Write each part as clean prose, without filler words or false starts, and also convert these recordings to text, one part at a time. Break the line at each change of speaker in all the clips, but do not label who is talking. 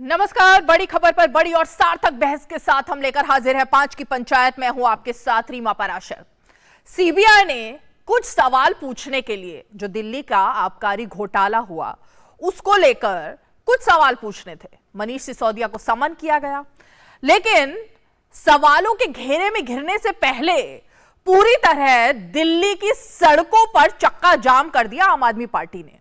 नमस्कार। बड़ी खबर पर बड़ी और सार्थक बहस के साथ हम लेकर हाजिर है 5 की पंचायत में। हूं आपके साथ रीमा पराशर। सीबीआई ने कुछ सवाल पूछने के लिए, जो दिल्ली का आबकारी घोटाला हुआ उसको लेकर कुछ सवाल पूछने थे, मनीष सिसोदिया को समन किया गया। लेकिन सवालों के घेरे में घिरने से पहले पूरी तरह दिल्ली की सड़कों पर चक्का जाम कर दिया आम आदमी पार्टी ने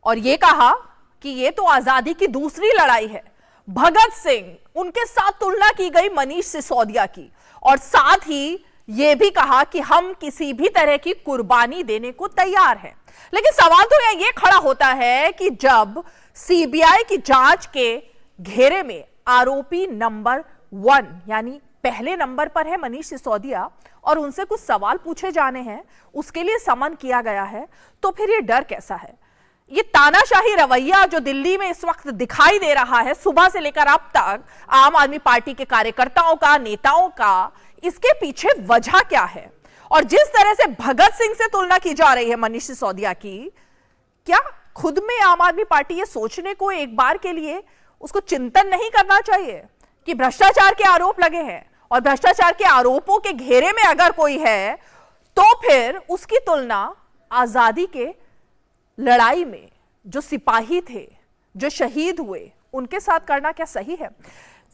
और यह कहा कि ये तो आजादी की दूसरी लड़ाई है। भगत सिंह, उनके साथ तुलना की गई मनीष सिसोदिया की, और साथ ही यह भी कहा कि हम किसी भी तरह की कुर्बानी देने को तैयार हैं। लेकिन सवाल तो ये खड़ा होता है कि जब सीबीआई की जांच के घेरे में आरोपी नंबर 1 यानी पहले नंबर पर है मनीष सिसोदिया और उनसे कुछ सवाल पूछे जाने हैं, उसके लिए समन किया गया है, तो फिर ये डर कैसा है? ये तानाशाही रवैया जो दिल्ली में इस वक्त दिखाई दे रहा है सुबह से लेकर अब तक आम आदमी पार्टी के कार्यकर्ताओं का, नेताओं का, इसके पीछे वजह क्या है? और जिस तरह से भगत सिंह से तुलना की जा रही है मनीष सिसोदिया की, क्या खुद में आम आदमी पार्टी ये सोचने को एक बार के लिए उसको चिंतन नहीं करना चाहिए कि भ्रष्टाचार के आरोप लगे हैं और भ्रष्टाचार के आरोपों के घेरे में अगर कोई है तो फिर उसकी तुलना आजादी के लड़ाई में जो सिपाही थे, जो शहीद हुए, उनके साथ करना क्या सही है?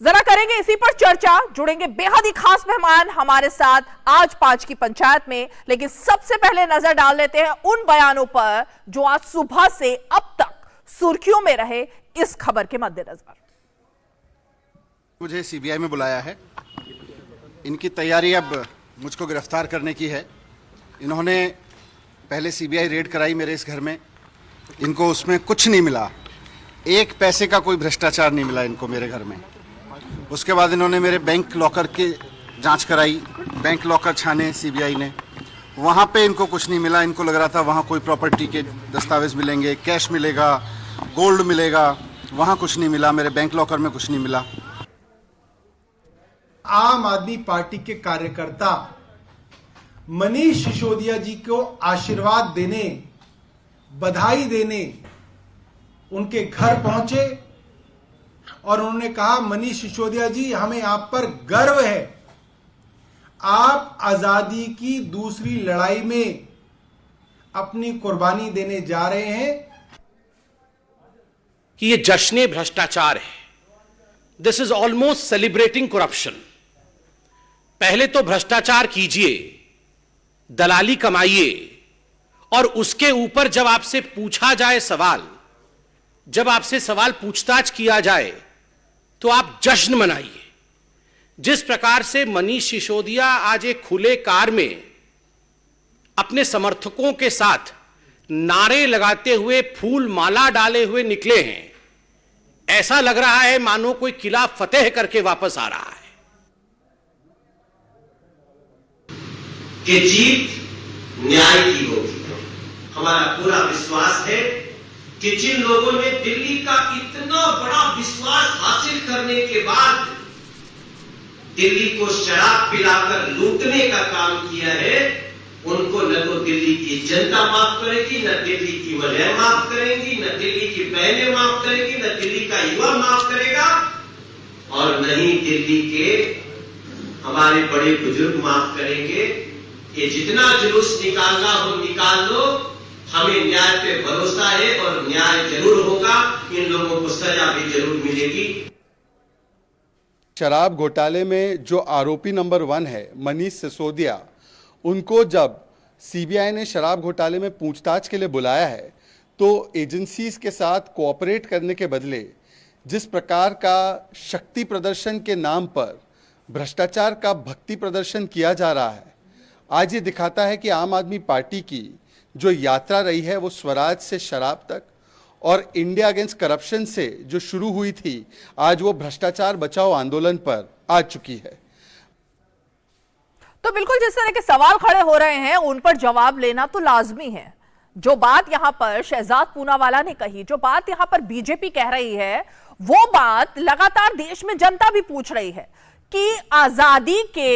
जरा करेंगे इसी पर चर्चा। जुड़ेंगे बेहद ही खास मेहमान हमारे साथ आज 5 की पंचायत में। लेकिन सबसे पहले नजर डाल लेते हैं उन बयानों पर जो आज सुबह से अब तक सुर्खियों में रहे इस खबर के मद्देनजर।
मुझे सीबीआई में बुलाया है। इनकी तैयारी अब मुझको गिरफ्तार करने की है। इन्होंने पहले सीबीआई रेड कराई मेरे इस घर में, इनको उसमें कुछ नहीं मिला, एक पैसे का कोई भ्रष्टाचार नहीं मिला इनको मेरे घर में। उसके बाद इन्होंने मेरे बैंक लॉकर की जांच कराई, बैंक लॉकर छाने सीबीआई ने, वहाँ पे इनको कुछ नहीं मिला। इनको लग रहा था वहाँ कोई प्रॉपर्टी के दस्तावेज मिलेंगे, कैश मिलेगा, गोल्ड मिलेगा, वहाँ कुछ नहीं मिला। मेरे बैंक लॉकर में कुछ नहीं मिला।
आम आदमी पार्टी के कार्यकर्ता मनीष सिसोदिया जी को आशीर्वाद देने, बधाई देने उनके घर पहुंचे और उन्होंने कहा, मनीष सिसोदिया जी, हमें आप पर गर्व है। आप आजादी की दूसरी लड़ाई में अपनी कुर्बानी देने जा रहे हैं।
कि ये जश्न भ्रष्टाचार है। This is almost celebrating corruption. पहले तो भ्रष्टाचार कीजिए, दलाली कमाइए, और उसके ऊपर जब आपसे पूछा जाए सवाल, जब आपसे सवाल पूछताछ किया जाए तो आप जश्न मनाइए। जिस प्रकार से मनीष सिसोदिया आज एक खुले कार में अपने समर्थकों के साथ नारे लगाते हुए, फूल माला डाले हुए निकले हैं, ऐसा लग रहा है मानो कोई किला फतेह करके वापस आ रहा है।
कि जीत न्याय की होगी। हमारा पूरा विश्वास है कि जिन लोगों ने दिल्ली का इतना बड़ा विश्वास हासिल करने के बाद दिल्ली को शराब पिलाकर लूटने का काम किया है, उनको न तो दिल्ली की जनता माफ करेगी, न दिल्ली की वजह माफ करेंगी, न दिल्ली की बहनें माफ करेंगी, न दिल्ली का युवा माफ करेगा, और न ही दिल्ली के हमारे बड़े बुजुर्ग माफ करेंगे। कि जितना जुलूस निकालना हो निकाल लो, हमें न्याय पे भरोसा है और न्याय जरूर होगा। इन लोगों को सजा भी जरूर मिलेगी।
शराब घोटाले में जो आरोपी नंबर 1 है मनीष सिसोदिया, उनको जब सीबीआई ने शराब घोटाले में पूछताछ के लिए बुलाया है तो एजेंसीज के साथ कोऑपरेट करने के बदले जिस प्रकार का शक्ति प्रदर्शन के नाम पर भ्रष्टाचार का भक्ति प्रदर्शन किया जा रहा है, आज ये दिखाता है कि आम आदमी पार्टी की जो यात्रा रही है वो स्वराज से शराब तक और इंडिया अगेंस्ट करप्शन से जो शुरू हुई थी, आज वो भ्रष्टाचार बचाओ आंदोलन पर आ चुकी है।
तो बिल्कुल जिस तरह के सवाल खड़े हो रहे हैं उन पर जवाब लेना तो लाजमी है। जो बात यहां पर शहजाद पूनावाला ने कही, जो बात यहां पर बीजेपी कह रही है, वो बात लगातार देश में जनता भी पूछ रही है कि आजादी के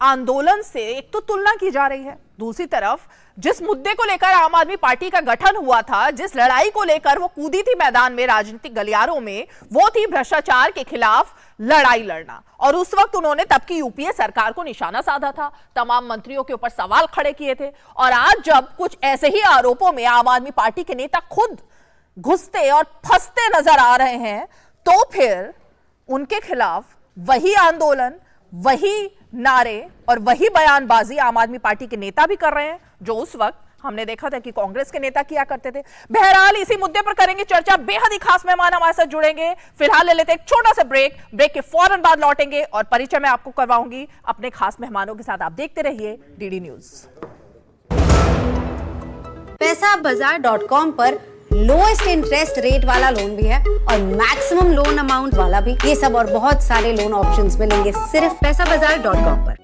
आंदोलन से एक तो तुलना की जा रही है, दूसरी तरफ जिस मुद्दे को लेकर आम आदमी पार्टी का गठन हुआ था, जिस लड़ाई को लेकर वो कूदी थी मैदान में, राजनीतिक गलियारों में, वो थी भ्रष्टाचार के खिलाफ लड़ाई लड़ना। और उस वक्त उन्होंने तब की यूपीए सरकार को निशाना साधा था, तमाम मंत्रियों के ऊपर सवाल खड़े किए थे। और आज जब कुछ ऐसे ही आरोपों में आम आदमी पार्टी के नेता खुद घुसते और फंसते नजर आ रहे हैं, तो फिर उनके खिलाफ वही आंदोलन, वही नारे और वही बयानबाजी आम आदमी पार्टी के नेता भी कर रहे हैं, जो उस वक्त हमने देखा था कि कांग्रेस के नेता किया करते थे। बहरहाल इसी मुद्दे पर करेंगे चर्चा। बेहद ही खास मेहमान हमारे साथ जुड़ेंगे। फिलहाल ले लेते एक छोटा सा ब्रेक के फौरन बाद लौटेंगे और परिचय मैं आपको करवाऊंगी अपने खास मेहमानों के साथ। आप देखते रहिए डीडी न्यूज।
पैसाबाजार.com पर लोएस्ट इंटरेस्ट रेट वाला लोन भी है और मैक्सिमम लोन अमाउंट वाला भी। ये सब और बहुत सारे लोन ऑप्शंस मिलेंगे सिर्फ पैसाबाजार.com पर।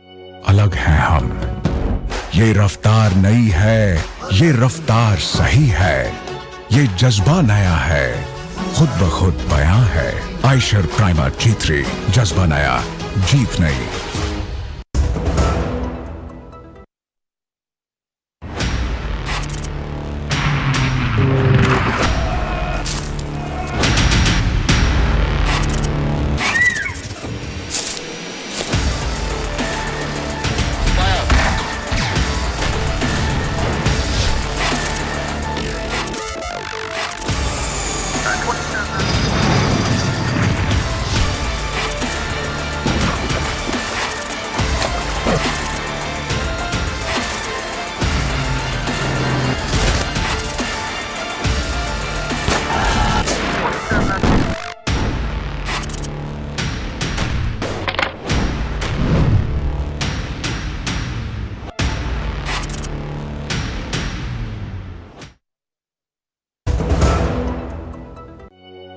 अलग है हम, ये रफ्तार नई है, ये रफ्तार सही है, ये जज्बा नया है, खुद ब खुद बयां है। आयशर प्राइमर G3, जज्बा नया, जीत नई।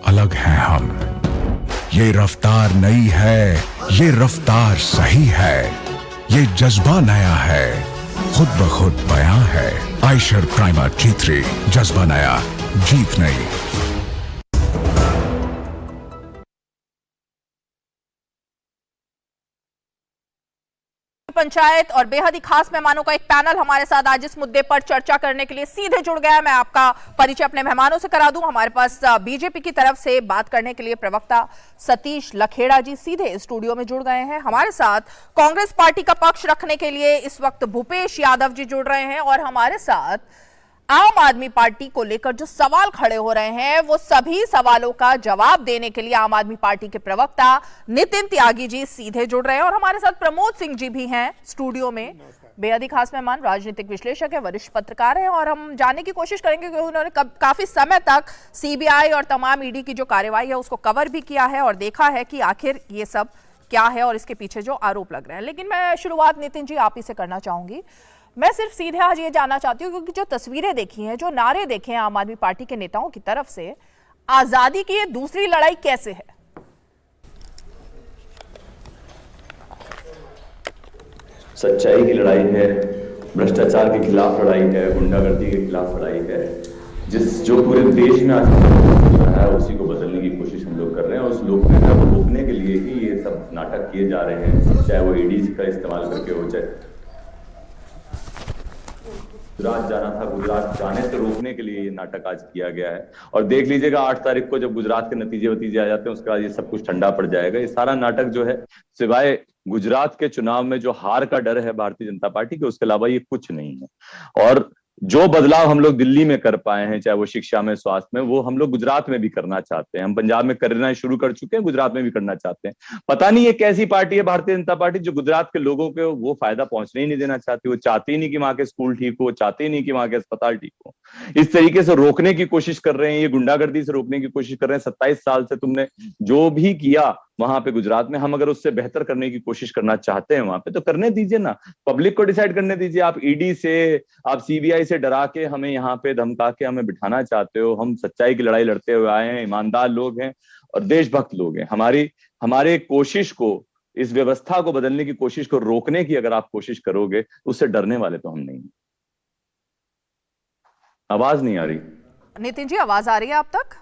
अलग हैं हम, ये रफ्तार नई है, ये रफ्तार सही है, ये जज्बा नया है, खुद ब खुद बयां है। आयशर प्राइमर G3, जज्बा नया, जीत नई।
पंचायत और बेहद ही खास मेहमानों का एक पैनल हमारे साथ आज इस मुद्दे पर चर्चा करने के लिए सीधे जुड़ गया है। मैं आपका परिचय अपने मेहमानों से करा दूं। हमारे पास बीजेपी की तरफ से बात करने के लिए प्रवक्ता सतीश लखेड़ा जी सीधे स्टूडियो में जुड़ गए हैं। हमारे साथ कांग्रेस पार्टी का पक्ष रखने के लिए इस वक्त भूपेश यादव जी जुड़ रहे हैं और हमारे साथ आम आदमी पार्टी को लेकर जो सवाल खड़े हो रहे हैं वो सभी सवालों का जवाब देने के लिए आम आदमी पार्टी के प्रवक्ता नितिन त्यागी जी सीधे जुड़ रहे हैं और हमारे साथ प्रमोद सिंह जी भी हैं स्टूडियो में। बेहद ही खास मेहमान, राजनीतिक विश्लेषक है, वरिष्ठ पत्रकार हैं और हम जानने की कोशिश करेंगे कि उन्होंने काफी समय तक सीबीआई और तमाम ईडी की जो कार्रवाई है उसको कवर भी किया है और देखा है कि आखिर ये सब क्या है और इसके पीछे जो आरोप लग रहे हैं। लेकिन मैं शुरुआत नितिन जी आप ही से करना चाहूंगी। मैं सिर्फ सीधे आज ये जानना चाहती हूँ क्योंकि जो तस्वीरें देखी हैं, जो नारे देखे हैं आम आदमी पार्टी के नेताओं की तरफ से, आजादी की ये दूसरी लड़ाई कैसे है?
सच्चाई की लड़ाई है, भ्रष्टाचार के खिलाफ लड़ाई है, गुंडागर्दी के खिलाफ लड़ाई है। जो पूरे देश में आज हो रहा है उसी को बदलने की कोशिश हम लोग कर रहे हैं और उस लोकतंत्र को रोकने के लिए ही ये सब नाटक किए जा रहे हैं, चाहे वो ईडी का इस्तेमाल करके हो, चाहे गुजरात जाना था, गुजरात जाने से रोकने के लिए ये नाटक आज किया गया है। और देख लीजिएगा 8 तारीख को जब गुजरात के नतीजे आ जाते हैं उसके बाद ये सब कुछ ठंडा पड़ जाएगा। ये सारा नाटक जो है सिवाय गुजरात के चुनाव में जो हार का डर है भारतीय जनता पार्टी के, उसके अलावा ये कुछ नहीं है। और जो बदलाव हम लोग दिल्ली में कर पाए हैं, चाहे वो शिक्षा में, स्वास्थ्य में, वो हम लोग गुजरात में भी करना चाहते हैं। हम पंजाब में करना शुरू कर चुके हैं, गुजरात में भी करना चाहते हैं। पता नहीं ये कैसी पार्टी है भारतीय जनता पार्टी जो गुजरात के लोगों को वो फायदा पहुंचने ही नहीं देना चाहती। वो चाहती ही नहीं कि वहां के स्कूल ठीक हो, चाहते ही नहीं कि वहां के अस्पताल ठीक हो। इस तरीके से रोकने की कोशिश कर रहे हैं, ये गुंडागर्दी से रोकने की कोशिश कर रहे हैं। 27 साल से तुमने जो भी किया वहां पे गुजरात में, हम अगर उससे बेहतर करने की कोशिश करना चाहते हैं वहां पे, तो करने दीजिए ना, पब्लिक को डिसाइड करने दीजिए। आप ईडी से, आप सीबीआई से डरा के हमें यहाँ पे धमका के हमें बिठाना चाहते हो। हम सच्चाई की लड़ाई लड़ते हुए आए हैं, ईमानदार लोग हैं और देशभक्त लोग हैं। हमारे कोशिश को, इस व्यवस्था को बदलने की कोशिश को रोकने की अगर आप कोशिश करोगे तो उससे डरने वाले तो हम नहीं। आवाज नहीं आ रही
नितिन जी? आवाज आ रही है आप तक?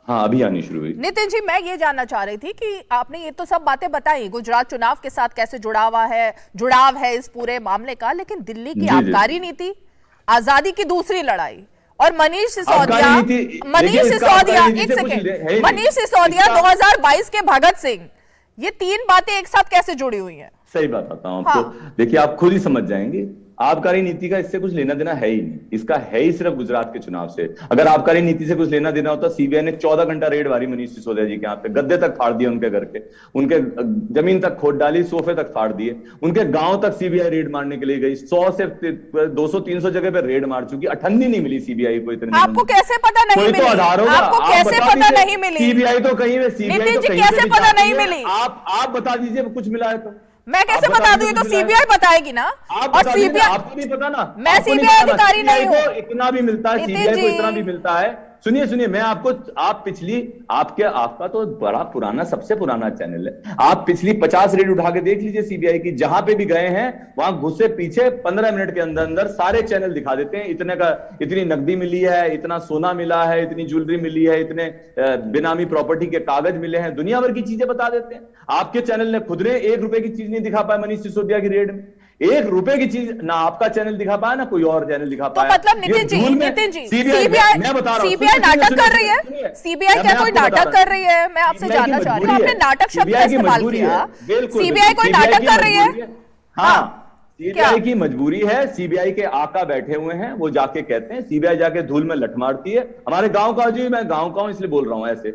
हाँ, अभी आनी शुरू हुई।
नितिन जी, मैं ये जानना चाह रही थी कि आपने ये तो सब बातें बताई, गुजरात चुनाव के साथ कैसे जुड़ाव है इस पूरे मामले का, लेकिन दिल्ली की आबकारी नीति, आजादी की दूसरी लड़ाई और मनीष सिसोदिया,
आबकारी
एक सेकेंड, मनीष सिसोदिया 2022 के भगत सिंह, ये तीन बातें एक साथ कैसे जुड़ी हुई हैं?
सही बात आता हूं आपको, देखिए आप खुद ही समझ जाएंगे। आबकारी नीति का इससे कुछ लेना देना है ही नहीं, इसका है ही सिर्फ गुजरात के चुनाव से। अगर आबकारी नीति से कुछ लेना देना होता, सीबीआई ने 14 घंटा रेड मारी मनीष सिसोदिया जी के यहाँ पे, गद्दे तक फाड़ दिए उनके घर के, उनके जमीन तक खोद डाली, सोफे तक फाड़ दिए, उनके गांव तक सीबीआई रेड मारने के लिए गई, 100 से 200-300 जगह पे रेड मार चुकी, अठन्नी नहीं मिली सीबीआई को। इतने
आपको कैसे पता नहीं मिली? आपको कैसे पता नहीं मिली?
सीबीआई तो कहीं में, सीबीआई तो
कैसे पता नहीं मिली?
आप बता दीजिए कुछ मिला है तो।
मैं कैसे बता दूं? ये तो सीबीआई बताएगी ना। और सीबीआई,
आपको नहीं पता ना,
मैं सीबीआई अधिकारी नहीं हूं।
इतना भी मिलता है सीबीआई को, इतना भी मिलता है। सुनिए, मैं आपको, आपका तो बड़ा पुराना, सबसे पुराना चैनल है, आप पिछली 50 रेड उठा के देख लीजिए सीबीआई की, जहां पे भी गए हैं वहां घुसे पीछे 15 मिनट के अंदर सारे चैनल दिखा देते हैं, इतनी नकदी मिली है, इतना सोना मिला है, इतनी ज्वेलरी मिली है, इतने बेनामी प्रॉपर्टी के कागज मिले हैं, दुनिया भर की चीजें बता देते हैं। आपके चैनल ने खुद ने 1 रुपए की चीज नहीं दिखा पाया मनीष सिसोदिया की रेड में, 1 रुपए की चीज ना आपका चैनल दिखा पाया ना कोई और चैनल दिखा पाया।
तो मतलब नितिन जी, सीबीआई नाटक कर रही है? सीबीआई क्या कोई नाटक कर रही है? मैं आपसे जानना चाह रही हूँ, आपने नाटक शब्द का इस्तेमाल किया, सीबीआई कोई नाटक कर रही है? हाँ,
सीबीआई की मजबूरी है, सीबीआई के आका बैठे हुए हैं, वो जाके कहते हैं, सीबीआई जाके धूल में लठ मारती है। हमारे गांव का, जी मैं गांव का हूं इसलिए बोल रहा हूं ऐसे,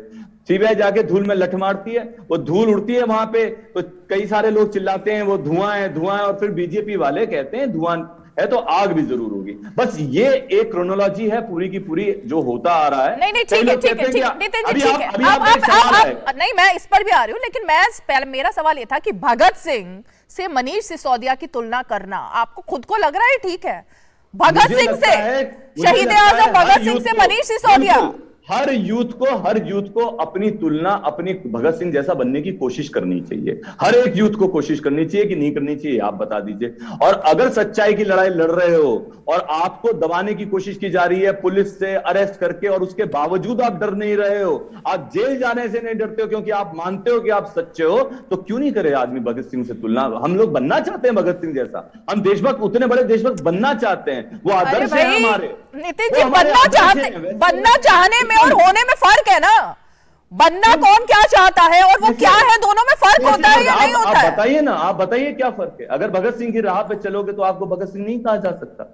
सीबीआई जाके धूल में लठ मारती है, वो धूल उड़ती है वहां पे, तो कई सारे लोग चिल्लाते हैं वो धुआं है, और फिर बीजेपी वाले कहते हैं धुआं है तो आग भी जरूर होगी। बस ये एक क्रोनोलॉजी है पूरी की पूरी जो होता आ रहा है।
नहीं, ठीक है, नितिन जी, ठीक है, नहीं, मैं इस पर भी आ रही हूँ, लेकिन मेरा सवाल ये था कि भगत सिंह से मनीष सिसोदिया की तुलना करना आपको खुद को लग रहा है ठीक है? भगत सिंह से, शहीद आजम भगत सिंह से मनीष सिसोदिया,
हर यूथ को अपनी तुलना अपनी भगत सिंह जैसा बनने की कोशिश करनी चाहिए। हर एक यूथ को कोशिश करनी चाहिए कि नहीं करनी चाहिए, आप बता दीजिए। और अगर सच्चाई की लड़ाई लड़ रहे हो और आपको दबाने की कोशिश की जा रही है पुलिस से अरेस्ट करके, और उसके बावजूद आप डर नहीं रहे हो, आप जेल जाने से नहीं डरते हो क्योंकि आप मानते हो कि आप सच्चे हो, तो क्यों नहीं करे आदमी भगत सिंह से तुलना? हम लोग बनना चाहते हैं भगत सिंह जैसा, हम देशभक्त, उतने बड़े देशभक्त बनना चाहते हैं, वो आदर्श है हमारे।
नितिन जी, बनना चाहने में और होने में फर्क है ना। बनना कौन क्या चाहता है और वो क्या है, दोनों में फर्क होता है या नहीं होता है?
बताइए ना, आप बताइए क्या फर्क है। अगर भगत सिंह की राह पे चलोगे तो आपको भगत सिंह नहीं कहा जा सकता।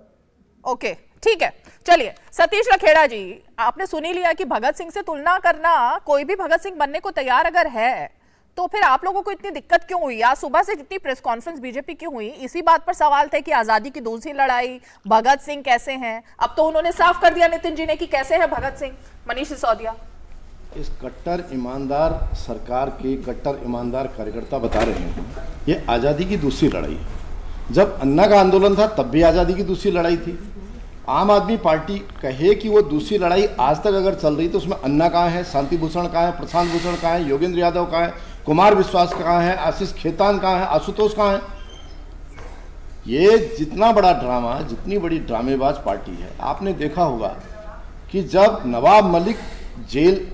ओके, ठीक है, चलिए सतीश लखेड़ा जी, आपने सुन ही लिया कि भगत सिंह से तुलना करना, कोई भी भगत सिंह बनने को तैयार अगर है तो फिर आप लोगों को इतनी दिक्कत क्यों हुई? आज सुबह से जितनी प्रेस कॉन्फ्रेंस बीजेपी की हुई, इसी बात पर सवाल थे कि आजादी की दूसरी लड़ाई, भगत सिंह कैसे हैं। अब तो उन्होंने साफ कर दिया नितिन जी ने कि कैसे है भगत सिंह, मनीष सिसोदिया।
इस कट्टर ईमानदार सरकार के कट्टर ईमानदार कार्यकर्ता बता रहे हैं ये आज़ादी की दूसरी लड़ाई है। जब अन्ना का आंदोलन था तब भी आज़ादी की दूसरी लड़ाई थी। आम आदमी पार्टी कहे कि वो दूसरी लड़ाई आज तक अगर चल रही तो उसमें अन्ना कहाँ है, शांति भूषण कहाँ है, प्रशांत भूषण कहाँ है, योगेंद्र यादव कहाँ है, कुमार विश्वास कहाँ है, आशीष खेतान कहाँ है, आशुतोष कहाँ है? ये जितना बड़ा ड्रामा, जितनी बड़ी ड्रामेबाज पार्टी है, आपने देखा होगा कि जब नवाब मलिक जेल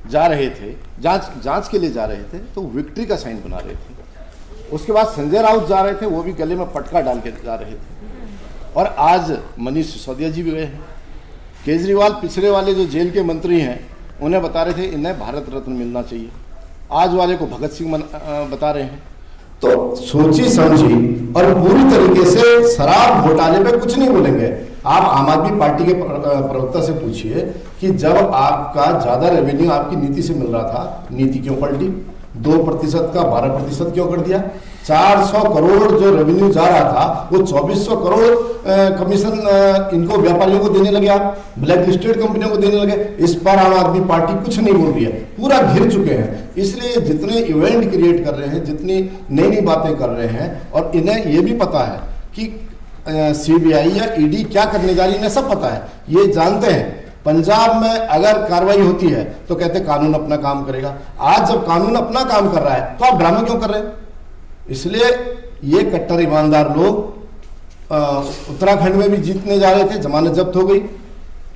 जा रहे थे, जांच के लिए जा रहे थे, तो विक्ट्री का साइन बना रहे थे। उसके बाद संजय राउत जा रहे थे, वो भी गले में पटका डाल के जा रहे थे। और आज मनीष सिसोदिया जी भी गए हैं। केजरीवाल पिछड़े वाले जो जेल के मंत्री हैं उन्हें बता रहे थे इन्हें भारत रत्न मिलना चाहिए, आज वाले को भगत सिंह बता रहे हैं। तो सोची समझी और पूरी तरीके से शराब घोटाले पे कुछ नहीं बोलेंगे। आप आम आदमी पार्टी के प्रवक्ता से पूछिए कि जब आपका ज्यादा रेवेन्यू आपकी नीति से मिल रहा था, नीति क्यों पलटी? 2% का 12% क्यों कर दिया? 400 करोड़ जो रेवेन्यू जा रहा था वो 2400 करोड़ कमीशन इनको व्यापारियों को देने लगे, आप ब्लैक लिस्टेड कंपनियों को देने लगे। इस पर आम आदमी पार्टी कुछ नहीं बोल रही है, पूरा घिर चुके हैं। इसलिए जितने इवेंट क्रिएट कर रहे हैं, जितनी नई नई बातें कर रहे हैं, और इन्हें ये भी पता है कि सीबीआई या ईडी क्या करने जा रही है, इन्हें सब पता है, ये जानते हैं। पंजाब में अगर कार्रवाई होती है तो कहते कानून अपना काम करेगा। आज जब कानून अपना काम कर रहा है तो आप ड्रामा क्यों कर रहे हैं? इसलिए ये कट्टर ईमानदार लोग उत्तराखंड में भी जीतने जा रहे थे, जमानत जब्त हो गई।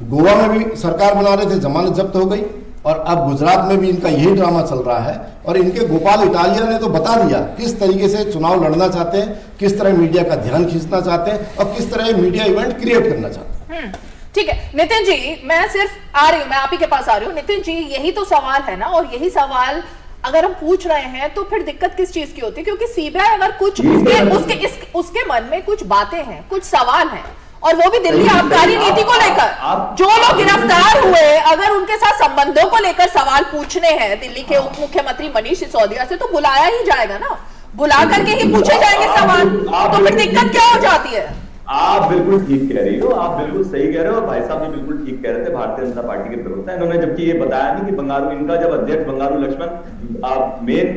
गोवा में भी सरकार बना रहे थे, जमानत जब्त हो गई। और अब गुजरात में भी इनका यही ड्रामा चल रहा है। और इनके गोपाल इटालिया ने तो बता दिया किस तरीके से चुनाव लड़ना चाहते हैं, किस तरह मीडिया का ध्यान खींचना चाहते हैं और किस तरह मीडिया इवेंट क्रिएट करना चाहते हैं।
ठीक है नितिन जी, मैं सिर्फ आ रही हूं, मैं आप ही के पास आ रही हूं। नितिन जी, यही तो सवाल है ना, और यही सवाल अगर हम पूछ रहे हैं तो फिर दिक्कत किस चीज की होती है? क्योंकि सीबीआई अगर कुछ उसके मन में कुछ बातें हैं, कुछ सवाल हैं, और वो भी दिल्ली आबकारी नीति को लेकर, जो लोग गिरफ्तार हुए अगर उनके साथ संबंधों को लेकर सवाल पूछने हैं दिल्ली के उप मुख्यमंत्री मनीष सिसोदिया से, तो बुलाया ही जाएगा ना, बुला करके ही पूछे जाएंगे सवाल। तो फिर दिक्कत क्या हो जाती है?
आप बिल्कुल ठीक कह रही हो, आप बिल्कुल सही कह रहे हो। भाई साहब भी बिल्कुल ठीक कह रहे थे, भारतीय जनता पार्टी के प्रवक्ता, इन्होंने जबकि ये बताया नहीं कि बंगारू, इनका जब अध्यक्ष बंगारू लक्ष्मण मेन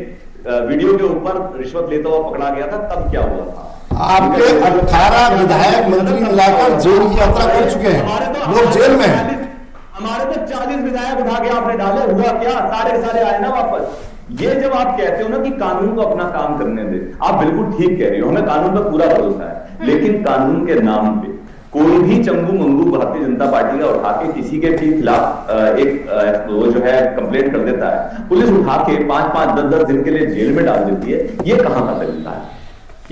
वीडियो के ऊपर रिश्वत लेता हुआ पकड़ा गया था, तब क्या हुआ था?
आपके 18 विधायक मंत्री मिलाकर जेल की यात्रा कर चुके हैं, लोग जेल में हैं।
हमारे तो 40 विधायक उठा के आपने डाले, हुआ क्या? सारे आए ना वापस। ये जब आप कहते हो ना कि कानून को अपना काम करने दे, आप बिल्कुल ठीक कह रही हो, हमें कानून पर पूरा भरोसा है, लेकिन कानून के नाम पे कोई भी चंगू मंगू भारतीय जनता पार्टी का उठा के किसी के भी खिलाफ एक वो जो है कंप्लेंट कर देता है, पुलिस उठा के 5-5, 10-10 दिन के लिए जेल में डाल देती है। ये कहां का तरीका है?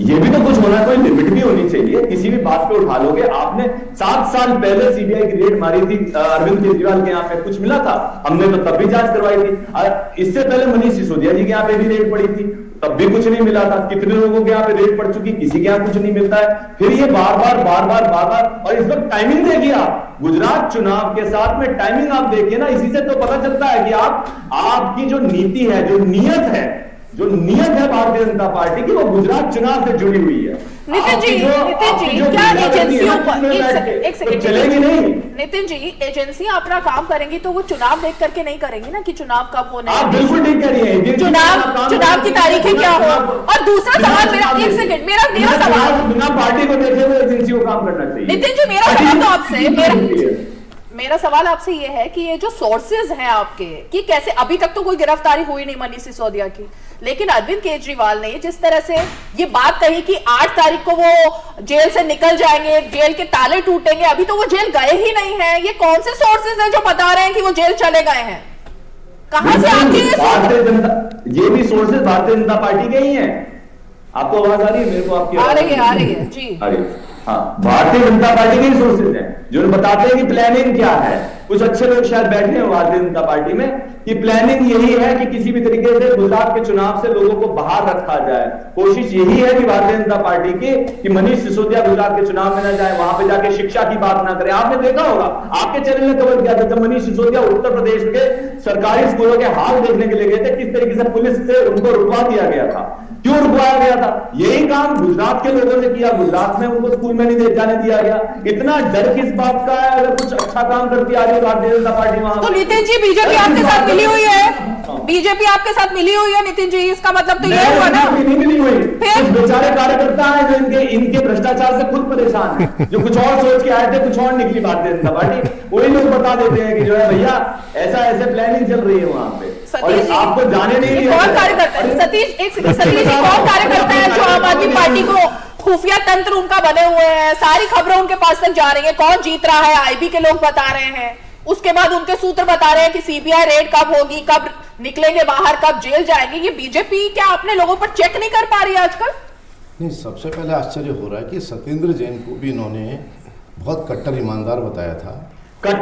ये भी तो कुछ होना, कोई लिमिट भी होनी चाहिए। किसी भी बात पे उठा लोगे। आपने 7 साल पहले सीबीआई की रेड मारी थी अरविंद केजरीवाल के यहाँ पे, कुछ मिला था? हमने तो तब भी जांच करवाई थी। इससे पहले मनीष सिसोदिया जी के यहाँ पे भी रेड पड़ी थी, तब भी कुछ नहीं मिला था। कितने लोगों के यहाँ पे रेड पड़ चुकी, किसी के यहाँ कुछ नहीं मिलता है। फिर ये बार बार और इस वक्त टाइमिंग देखिए आप, गुजरात चुनाव के साथ में टाइमिंग आप देखिए ना, इसी से तो पता चलता है कि आपकी जो नीति है, जो नियत है भारतीय जनता पार्टी की, वो गुजरात चुनाव से जुड़ी हुई है।
नितिन जी क्या एजेंसियों पर एक सेकंड
चलेगी नहीं?
नितिन जी, एजेंसियां अपना काम करेंगी तो वो चुनाव देख करके नहीं करेंगी ना कि चुनाव कब होना है।
आप बिल्कुल ठीक कह रही हैं,
चुनाव की तारीखें क्या हो। और दूसरा सवाल मेरा, एक सेकंड, मेरा सवाल,
बिना पार्टी को देखे हुए एजेंसी को काम करना चाहिए।
नितिन जी, मेरा सवाल तो आपसे, मेरा सवाल आपसे ये है कि ये जो सोर्सेज हैं आपके, कि कैसे, अभी तक तो कोई गिरफ्तारी हुई नहीं मनीष सिसोदिया की, लेकिन अरविंद केजरीवाल ने जिस तरह से ये बात कही कि 8 तारीख को वो जेल से निकल जाएंगे, जेल के ताले टूटेंगे, अभी तो वो जेल गए ही नहीं है। ये कौन से सोर्सेज हैं जो बता रहे हैं कि वो जेल चले गए हैं? कहां से आती है
ये भी सोर्सेज भारतीय जनता पार्टी के ही हैं। आपको आवाज आ रही है? मेरे को आपकी
आ रही है जी।
हाँ, भारतीय जनता पार्टी के सोर्सेज हैं जो बताते हैं कि प्लानिंग क्या है। कुछ अच्छे लोग शायद बैठे हैं भारतीय जनता पार्टी में कि प्लानिंग यही है कि किसी भी तरीके से गुजरात के चुनाव से लोगों को बाहर रखा जाए। कोशिश यही है कि भारतीय जनता पार्टी की कि मनीष सिसोदिया गुजरात के चुनाव में ना जाए, वहां पे जाके शिक्षा की बात ना करे। आपने देखा होगा, आपके चैनल ने कवर किया था, जब मनीष सिसोदिया उत्तर प्रदेश के सरकारी स्कूलों के हाल देखने के लिए गए थे, किस तरीके से पुलिस से उनको रुकवा दिया गया था। क्यों रुकवाया गया था? यही काम गुजरात के लोगों ने किया, गुजरात में उनको स्कूल में नहीं जाने दिया गया। इतना डर किस बात का है? अगर कुछ अच्छा काम करती आ रही है भारतीय जनता पार्टी वहां, तो
नितिन जी बीजेपी आपके साथ मिली हुई है, बीजेपी आपके साथ मिली हुई है नितिन जी, इसका मतलब तो ये हुआ ना?
नहीं मिली हुई। कुछ बेचारे कार्यकर्ता हैं जो इनके भ्रष्टाचार से खुद परेशान है, जो कुछ और सोच के आए थे, कुछ और निकली भारतीय जनता पार्टी, वही लोग बता देते हैं कि जो है भैया ऐसे प्लानिंग चल रही है वहां पे, और आपको जाने नहीं दिया।
कौन कार्यकर्ता है? सतीश जी कौन कार्यकर्ता है जो आम आदमी पार्टी को, खुफिया तंत्र उनका बने हुए हैं, सारी खबरें उनके पास तक जा रही है, कौन जीत रहा है आईबी के लोग बता रहे हैं, उसके बाद उनके सूत्र बता रहे हैं कि सीबीआई रेड कब होगी, कब निकलेंगे बाहर, कब जेल जाएंगे। ये बीजेपी क्या अपने लोगों पर चेक नहीं कर पा रही है आजकल?
नहीं, सबसे पहले आश्चर्य हो रहा है कि सत्येंद्र जैन को भी इन्होंने बहुत कट्टर ईमानदार बताया था, और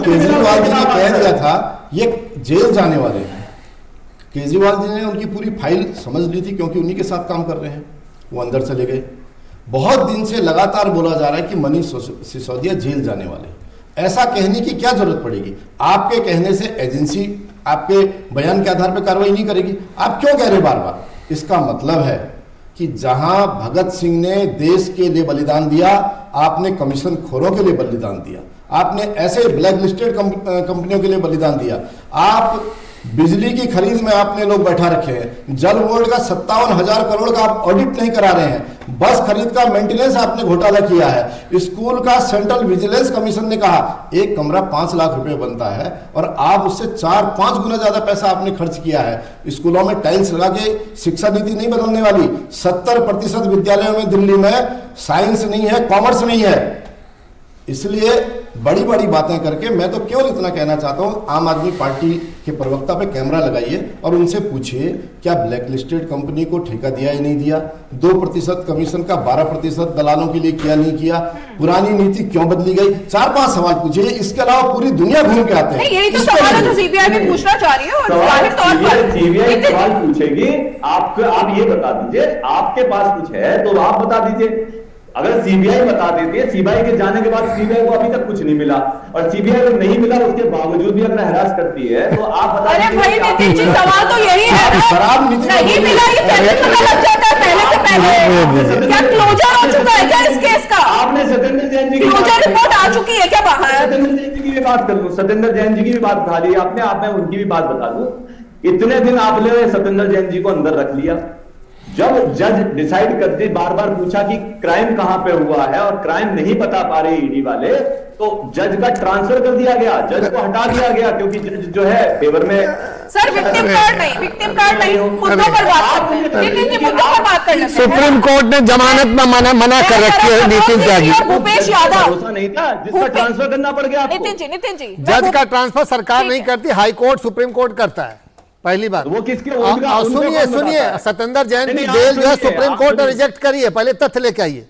केजरीवाल जी ने कह दिया था ये जेल जाने वाले हैं। केजरीवाल जी ने उनकी पूरी फाइल समझ ली थी, क्योंकि उन्हीं के साथ काम कर रहे हैं, वो अंदर चले गए। बहुत दिन से लगातार बोला जा रहा है कि मनीष सिसोदिया जेल जाने वाले, ऐसा कहने की क्या जरूरत पड़ेगी? आपके कहने से एजेंसी आपके बयान के आधार पर कार्रवाई नहीं करेगी, आप क्यों कह रहे बार बार? इसका मतलब है कि जहां भगत सिंह ने देश के लिए बलिदान दिया, आपने कमीशन खोरों के लिए बलिदान दिया, आपने ऐसे ब्लैक लिस्टेड कंपनियों के लिए बलिदान दिया, आप बिजली की खरीद में आपने लोग बैठा रखे हैं, जल बोर्ड का 57,000 करोड़ का आप ऑडिट नहीं करा रहे हैं, बस खरीद का मेंटेनेंस आपने घोटाला किया है, स्कूल का सेंट्रल विजिलेंस कमीशन ने कहा एक कमरा 5 लाख रुपए बनता है और आप उससे 4-5 गुना ज्यादा पैसा आपने खर्च किया है। स्कूलों में टाइल्स लगा के शिक्षा नीति नहीं बदलने वाली, 70% विद्यालयों में दिल्ली में साइंस नहीं है, कॉमर्स नहीं है, इसलिए बड़ी बड़ी बातें करके। मैं तो केवल इतना कहना चाहता हूं, आम आदमी पार्टी के प्रवक्ता पे कैमरा लगाइए और उनसे पूछिए क्या ब्लैक लिस्टेड कंपनी को ठेका दिया या नहीं दिया, 2% कमीशन का 12% दलालों के लिए किया नहीं किया, पुरानी नीति क्यों बदली गई, 4-5 सवाल पूछिए। इसके अलावा पूरी दुनिया घूम के आते हैं।
यही तो सवाल है जो सीबीआई भी पूछना चाह रही है और जाहिर तौर पर
सीबीआई सवाल पूछेगी। आप ये बता दीजिए, आपके पास कुछ है तो आप बता दीजिए। अगर सीबीआई बता देती है, सीबीआई के जाने के बाद सीबीआई को अभी तक कुछ नहीं मिला और सीबीआई को नहीं मिला उसके बावजूद भी अगर हरास करती है तो आप बता
अरे भाई नितिन जी, सवाल तो यही है ना, नहीं मिला ये कैसे पता लग जाता है पहले से पहले? क्या क्लोजर हो चुका है क्या इस केस का?
आपने सत्येंद्र जैन जी की
क्लोजर रिपोर्ट आ चुकी है क्या बाहर?
सत्येंद्र जैन जी की भी बात कर लूं, सत्येंद्र जैन जी की भी बात उठा ली आपने, आप मैं उनकी भी बात बता दूं। इतने दिन आपने सत्येंद्र जैन जी को अंदर रख लिया, जब जज डिसाइड करते बार बार पूछा कि क्राइम कहां पे हुआ है और क्राइम नहीं बता पा रहे ईडी वाले, तो जज का ट्रांसफर कर दिया गया, जज को हटा दिया गया क्योंकि जज जो है फेवर में।
सर विक्टिम कार्ड नहीं, मुद्दों पर बात करते हैं। नितिन जी मुद्दों पर बात कर लेते हैं।
सुप्रीम कोर्ट ने जमानत में मना कर रखी है नितिन त्यागी।
भूपेश यादव
भरोसा नहीं था जिसका ट्रांसफर करना पड़ गया आपको।
नितिन जी
जज का ट्रांसफर सरकार नहीं करती, हाई कोर्ट सुप्रीम कोर्ट करता है, पहली बात।
वो किसके
सुनिए सत्येंद्र जैन की बेल जो है सुप्रीम कोर्ट ने रिजेक्ट करी है, पहले तथ्य लेके आइए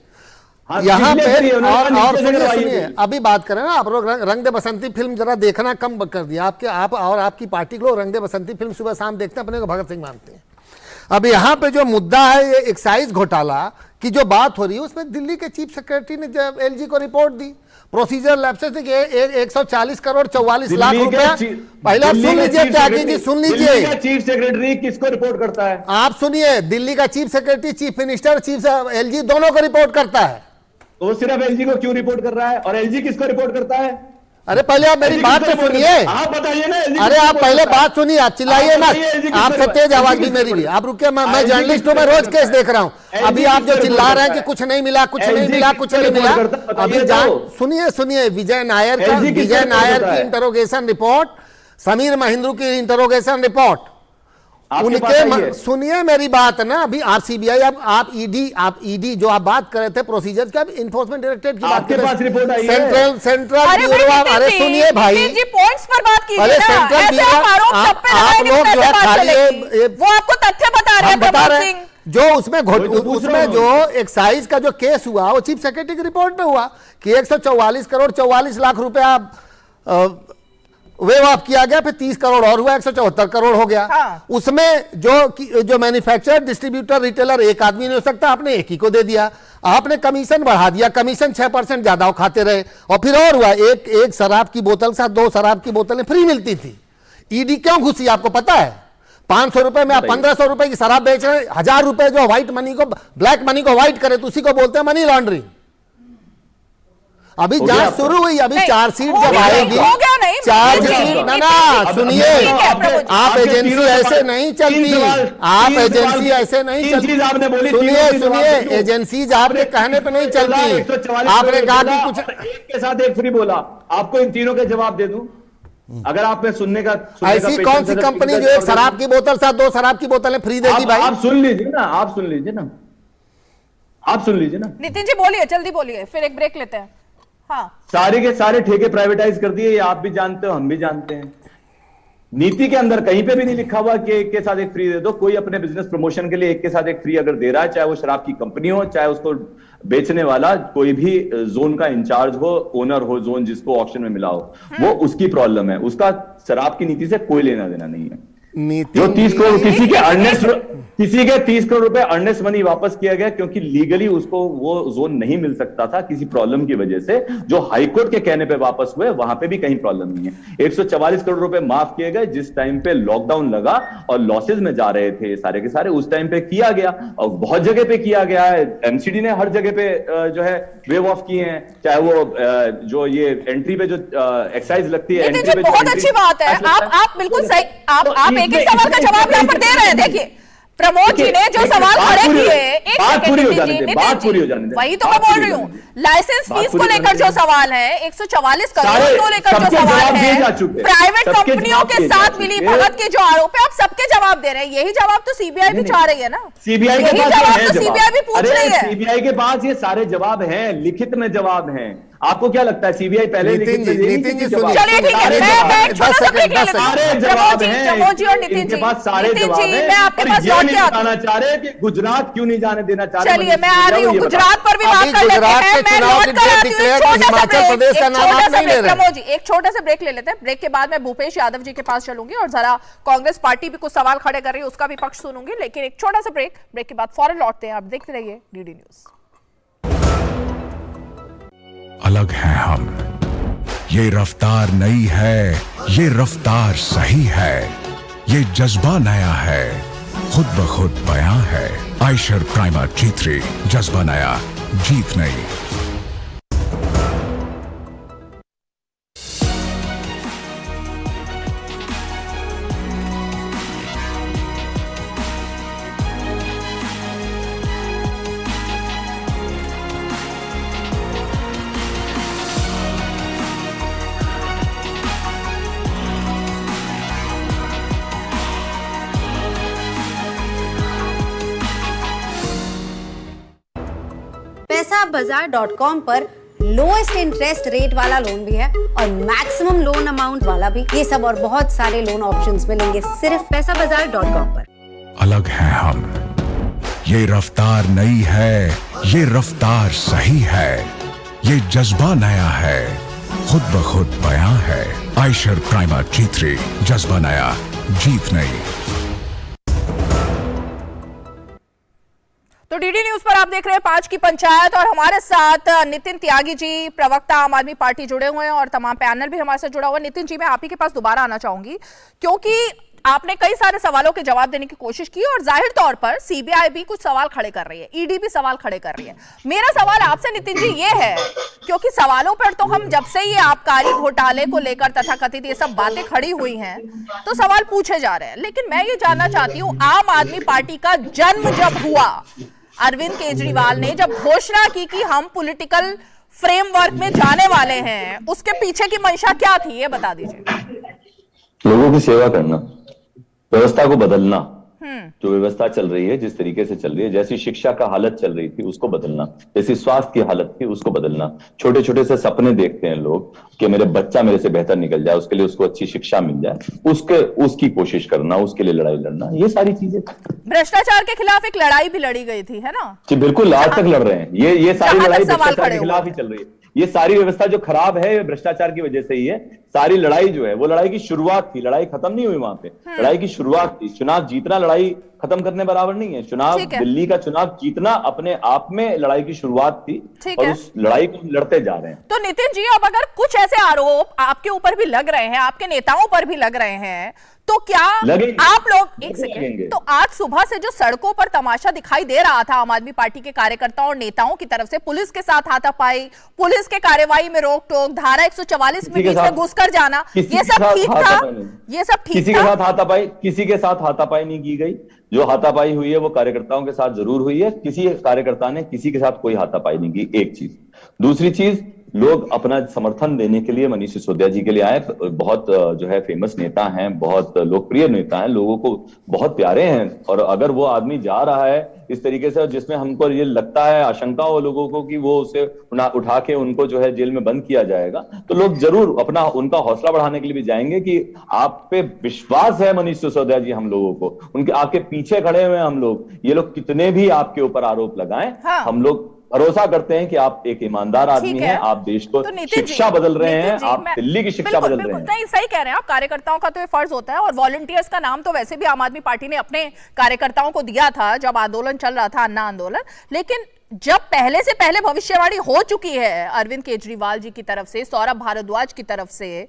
यहाँ पे। और सुनिए अभी बात करें ना, आप लोग रंग दे बसंती फिल्म जरा देखना कम कर दिया, आप और आपकी पार्टी के लोग रंग दे बसंती फिल्म सुबह शाम देखते हैं, अपने को भगत सिंह मानते हैं। अब यहाँ पे जो मुद्दा है ये एक्साइज घोटाला की जो बात हो रही है, उसमें दिल्ली के चीफ सेक्रेटरी ने जब एलजी को रिपोर्ट दी, प्रोसीजर लैप्सेस देखिए 140 करोड़ 44 लाख रुपया। पहले आप सुन लीजिए त्यागी जी, सुन लीजिए।
चीफ सेक्रेटरी किसको रिपोर्ट करता है?
आप सुनिए, दिल्ली का chief secretary, chief minister, chief LG दोनों को रिपोर्ट करता है।
तो सिर्फ एलजी को क्यों रिपोर्ट कर रहा है और एलजी किसको रिपोर्ट करता है?
अरे पहले आप मेरी बात तो सुनिए।
आप बताइए ना।
अरे आप पहले बात सुनिए, आप चिल्लाइए ना, आपसे तेज आवाज भी मेरी भी। आप रुकिए, मैं जर्नलिस्ट हूं, मैं रोज केस देख रहा हूं। अभी आप जो चिल्ला रहे हैं कि कुछ नहीं मिला, कुछ नहीं मिला, कुछ नहीं मिला, अभी सुनिए विजय नायर की इंटरोगेशन रिपोर्ट, समीर महिंद्रू की इंटरोगेशन रिपोर्ट, उनके सुनिए मेरी बात ना। अभी आप सीबीआई, आप ईडी जो आप बात कर रहे थे प्रोसीजर की, अब इन्फोर्समेंट डायरेक्टरेट की बात कर रहे हैं, सेंट्रल ब्यूरो ऑफ, अरे सुनिए भाई,
पॉइंट्स पर बात कीजिए
अरे सेंट्रल ब्यूरो, आप लोग जो है खाली
वो आपको तथ्य बता रहे हैं।
जो उसमें जो एक्साइज का जो केस हुआ वो चीफ सेक्रेटरी की रिपोर्ट में हुआ कि 144 करोड़ 44 लाख रुपया वेव ऑफ किया गया, फिर 30 करोड़ और हुआ, 174 करोड़ हो गया। हाँ। उसमें जो मैन्युफैक्चरर, डिस्ट्रीब्यूटर, रिटेलर एक आदमी नहीं हो सकता, आपने एक ही को दे दिया। आपने कमीशन बढ़ा दिया, कमीशन 6% ज्यादा खाते रहे, और फिर और हुआ एक शराब की बोतल के साथ 2 शराब की बोतलें फ्री मिलती थी। ईडी क्यों घुसी आपको पता है? 500 रुपए में आप 1500 रुपए की शराब बेच रहे हैं, 1000 रुपए जो व्हाइट मनी को, ब्लैक मनी को व्हाइट करे तो उसी को बोलते हैं मनी लॉन्ड्रिंग। अभी जांच शुरू हुई, अभी चार्जशीट जब आएगी, चार्जशीट ना सुनिए, आप एजेंसी ऐसे नहीं चलती, आप एजेंसी ऐसे नहीं चलती। सुनिए एजेंसी आपके कहने पे नहीं चलती। आपने कहा कि कुछ
एक के साथ एक फ्री बोला, आपको इन तीनों के जवाब दे दूं अगर आपने सुनने का
ऐसी कौन सी कंपनी जो एक शराब की बोतल साथ 2 शराब की बोतलें फ्री देगी भाई?
आप सुन लीजिए ना, आप सुन लीजिए ना।
नितिन जी बोलिए, जल्दी बोलिए, फिर एक ब्रेक लेते हैं। हाँ।
सारे के सारे ठेके प्राइवेटाइज कर दिए, ये आप भी जानते हो, हम भी जानते हैं। नीति के अंदर कहीं पे भी नहीं लिखा हुआ कि एक के साथ एक फ्री दे दो। कोई अपने बिजनेस प्रमोशन के लिए एक के साथ एक फ्री अगर दे रहा है, चाहे वो शराब की कंपनी हो, चाहे उसको बेचने वाला कोई भी जोन का इंचार्ज हो, ओनर हो जोन जिसको ऑक्शन में मिला हो, वो उसकी प्रॉब्लम है, उसका शराब की नीति से कोई लेना देना नहीं है। जो 30 करोड़ किसी के 30 करोड़ रुपए अर्नेस्ट मनी वापस किया गया क्योंकि लीगली उसको वो जोन नहीं मिल सकता था किसी प्रॉब्लम की वजह से, जो हाईकोर्ट के कहने पे वापस हुए, वहां पे भी कहीं प्रॉब्लम नहीं है। 144 करोड़ रुपए माफ किए गए जिस टाइम पे लॉकडाउन लगा और लॉसेज में जा रहे थे सारे के सारे, उस टाइम पे किया गया और बहुत जगह पे किया गया है। एमसीडी ने हर जगह पे जो है वेव ऑफ किए हैं, चाहे वो जो ये एंट्री पे जो एक्साइज लगती है, एंट्री पे
बहुत अच्छी बात है। आप बिल्कुल सही, आप एक एक सवाल का जवाब यहाँ पर दे रहे हैं। देखिए प्रमोद जी ने जो सवाल खड़े किए, एक सेकंड, वही तो मैं बोल रही हूँ, लाइसेंस फीस को लेकर जो सवाल है, 144 करोड़ को लेकर जो सवाल है, प्राइवेट कंपनियों के साथ मिली भगत के जो आरोप है, आप सबके जवाब दे रहे हैं। यही जवाब तो सीबीआई भी चाह रही है ना,
सीबीआई
के पास सीबीआई भी पूछ रही है।
सीबीआई के पास ये सारे जवाब हैं, लिखित में जवाब हैं। आपको क्या लगता है सीबीआई पहले
नितिन जी सुनिए,
चलिए ठीक है, मैं एक छोटा सा ब्रेक ले लेता हूं।
सारे जवाब हैं
प्रमोद जी और नितिन
इनके
जी,
पास सारे
नितिन
जवाब
जी,
हैं।
मैं आपके
और
पास
ये
लौट
नहीं
के आती
बताना चाह रहे कि गुजरात क्यों नहीं जाने देना चाह रहे।
चलिए मैं आ रही हूँ, गुजरात पर भी बात
अभी
कर लेते
गुजरात
हैं।
के
मैं
चुनाव
लौट
की
कर
डेट
आती हूँ,
डिक्लेयर
एक छोटा सा
हिमाचल
ब्रेक,
प्रदेश का
एक
नाम
छोटा
आप
सा
नहीं ले
ब्रेक।
रहे।
प्रमोद जी एक छोटा सा ब्रेक ले लेते हैं, ब्रेक के बाद मैं भूपेश यादव जी के पास चलूंगी और जरा कांग्रेस पार्टी भी कुछ सवाल खड़े कर रही है, उसका भी पक्ष सुनूंगी, लेकिन एक छोटा सा ब्रेक के बाद फौरन लौटते हैं। आप देखते रहिए डीडी न्यूज।
अलग हैं हम, ये रफ्तार नई है, ये रफ्तार सही है, ये जज्बा नया है, खुद ब खुद बयां है। आयशर प्राइमर G3, जज्बा नया, जीत नई।
पैसाबाजार.com पर लोएस्ट इंटरेस्ट रेट वाला लोन भी है और मैक्सिमम लोन अमाउंट वाला भी। ये सब और बहुत सारे लोन ऑप्शंस मिलेंगे सिर्फ पैसाबाजार.com पर।
अलग हैं हम, ये रफ्तार नई है, ये रफ्तार सही है, ये जज्बा नया है, खुद ब खुद बयां है। आयशर प्राइमर G3, जज्बा नया, जीत नई।
तो डीडी न्यूज पर आप देख रहे हैं 5 की पंचायत और हमारे साथ नितिन त्यागी जी, प्रवक्ता आम आदमी पार्टी, जुड़े हुए हैं और तमाम पैनल भी हमारे साथ जुड़ा हुआ है। नितिन जी मैं आप ही के पास दोबारा आना चाहूंगी क्योंकि आपने कई सारे सवालों के जवाब देने की कोशिश की और जाहिर तौर पर सीबीआई भी कुछ सवाल खड़े कर रही है, ईडी भी सवाल खड़े कर रही है। मेरा सवाल आपसे नितिन जी ये है, क्योंकि सवालों पर तो हम जब से ये आबकारी घोटाले को लेकर तथाकथित ये सब बातें खड़ी हुई हैं तो सवाल पूछे जा रहे हैं, लेकिन मैं ये जानना चाहती हूँ आम आदमी पार्टी का जन्म जब हुआ, अरविंद केजरीवाल ने जब घोषणा की कि हम पॉलिटिकल फ्रेमवर्क में जाने वाले हैं, उसके पीछे की मंशा क्या थी ये बता दीजिए।
लोगों की सेवा करना, व्यवस्था को बदलना, जो व्यवस्था चल रही है जिस तरीके से चल रही है, जैसी शिक्षा का हालत चल रही थी उसको बदलना, जैसी स्वास्थ्य की हालत थी उसको बदलना। छोटे छोटे से सपने देखते हैं लोग कि मेरे बच्चा मेरे से बेहतर निकल जाए, उसके लिए उसको अच्छी शिक्षा मिल जाए, उसकी कोशिश करना, उसके लिए लड़ाई लड़ना, ये सारी चीजें।
भ्रष्टाचार के खिलाफ एक लड़ाई भी लड़ी गई थी, है ना
जी बिल्कुल, आज तक लड़ रहे हैं। ये सारी लड़ाई भ्रष्टाचार के खिलाफ ही चल रही है। ये सारी व्यवस्था जो खराब है भ्रष्टाचार की वजह से ही है। सारी लड़ाई जो है वो लड़ाई की शुरुआत थी, लड़ाई खत्म नहीं हुई वहां पे, लड़ाई की शुरुआत थी। चुनाव जीतना लड़ाई खत्म करने बराबर नहीं है। चुनाव, दिल्ली का चुनाव जीतना अपने आप में लड़ाई की शुरुआत थी और उस लड़ाई को लड़ते जा रहे हैं।
तो नितिन जी अब अगर कुछ ऐसे आरोप आपके ऊपर भी लग रहे हैं, आपके नेताओं पर भी लग रहे हैं, तो क्या आप लोग, एक सेकंड, तो आज सुबह से जो सड़कों पर तमाशा दिखाई दे रहा था आम आदमी पार्टी के कार्यकर्ताओं और नेताओं की तरफ से, पुलिस के साथ हाथापाई, पुलिस के कार्रवाई में रोक टोक, धारा 144 में बीच में घुसकर जाना, ये सब ठीक था? ये सब ठीक था?
किसी के साथ हाथापाई नहीं की गई। जो हाथापाई हुई है वो कार्यकर्ताओं के साथ जरूर हुई है। किसी कार्यकर्ता ने किसी के साथ कोई हाथापाई नहीं की, एक चीज। दूसरी चीज, लोग अपना समर्थन देने के लिए मनीष सिसोदिया जी के लिए आए। बहुत जो है फेमस नेता हैं, बहुत लोकप्रिय नेता हैं, लोगों को बहुत प्यारे हैं, और अगर वो आदमी जा रहा है इस तरीके से जिसमें हमको ये लगता है, आशंका हो लोगों को कि वो उसे उठा के उनको जो है जेल में बंद किया जाएगा, तो लोग जरूर अपना उनका हौसला बढ़ाने के लिए भी जाएंगे कि आप पे विश्वास है मनीष सिसोदिया जी, हम लोगों को उनके आपके पीछे खड़े हुए हैं हम लोग। ये लोग कितने भी आपके ऊपर आरोप लगाएं, हम लोग भरोसा करते हैं कि आप एक ईमानदार आदमी हैं, आप देश को शिक्षा बदल रहे हैं, आप दिल्ली की शिक्षा बदल रहे हैं।
नहीं, सही कह रहे हैं आप, कार्यकर्ताओं का तो ये फर्ज होता है, और वॉलंटियर्स का नाम तो वैसे भी आम आदमी पार्टी ने अपने कार्यकर्ताओं को दिया था जब आंदोलन चल रहा था, अन्ना आंदोलन। लेकिन जब पहले से पहले भविष्यवाणी हो चुकी है अरविंद केजरीवाल जी की तरफ से, सौरभ भारद्वाज की तरफ से,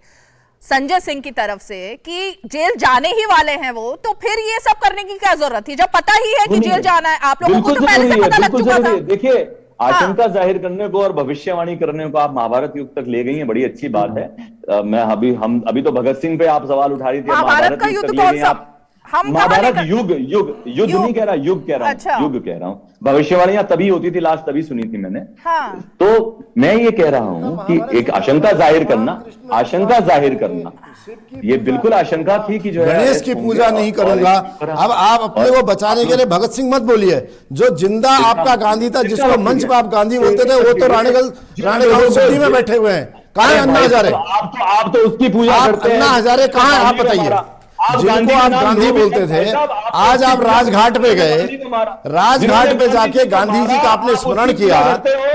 संजय सिंह की तरफ से कि जेल जाने ही वाले हैं वो, तो फिर ये सब करने की क्या जरूरत थी जब पता ही है कि जेल जाना है? आप लोगों को तो पहले से पता लग चुका था।
देखिए, आशंका जाहिर करने को और भविष्यवाणी करने को आप महाभारत युग तक ले गई हैं, बड़ी अच्छी बात है। मैं अभी तो भगत सिंह पे आप सवाल उठा रही थी,
महाभारत का युद्ध कौन सा? हम
महाभारत युग नहीं कह रहा, युग कह रहा हूँ।
अच्छा।
युग कह रहा हूँ। भविष्यवाणियां तभी होती थी, लास्ट तभी सुनी थी मैंने।
हाँ।
तो मैं ये कह रहा हूं कि एक आशंका जाहिर करना ये बिल्कुल आशंका थी कि जो है
गणेश की पूजा नहीं करूंगा। अब आप अपने को बचाने के लिए भगत सिंह मत बोलिए। जो जिंदा आपका गांधी था, जिसको मंच पर आप गांधी बोलते थे, वो तो रानीगंज सिटी में बैठे हुए हैं। कहाँ है अन्ना हजारे?
आप तो उसकी पूजा करते हैं।
अन्ना हजारे कहाँ है, आप बताइए। जिनको आप गांधी बोलते थे, आज आप राजघाट पे गए, राजघाट पे जाके गांधी जी का आपने स्मरण किया।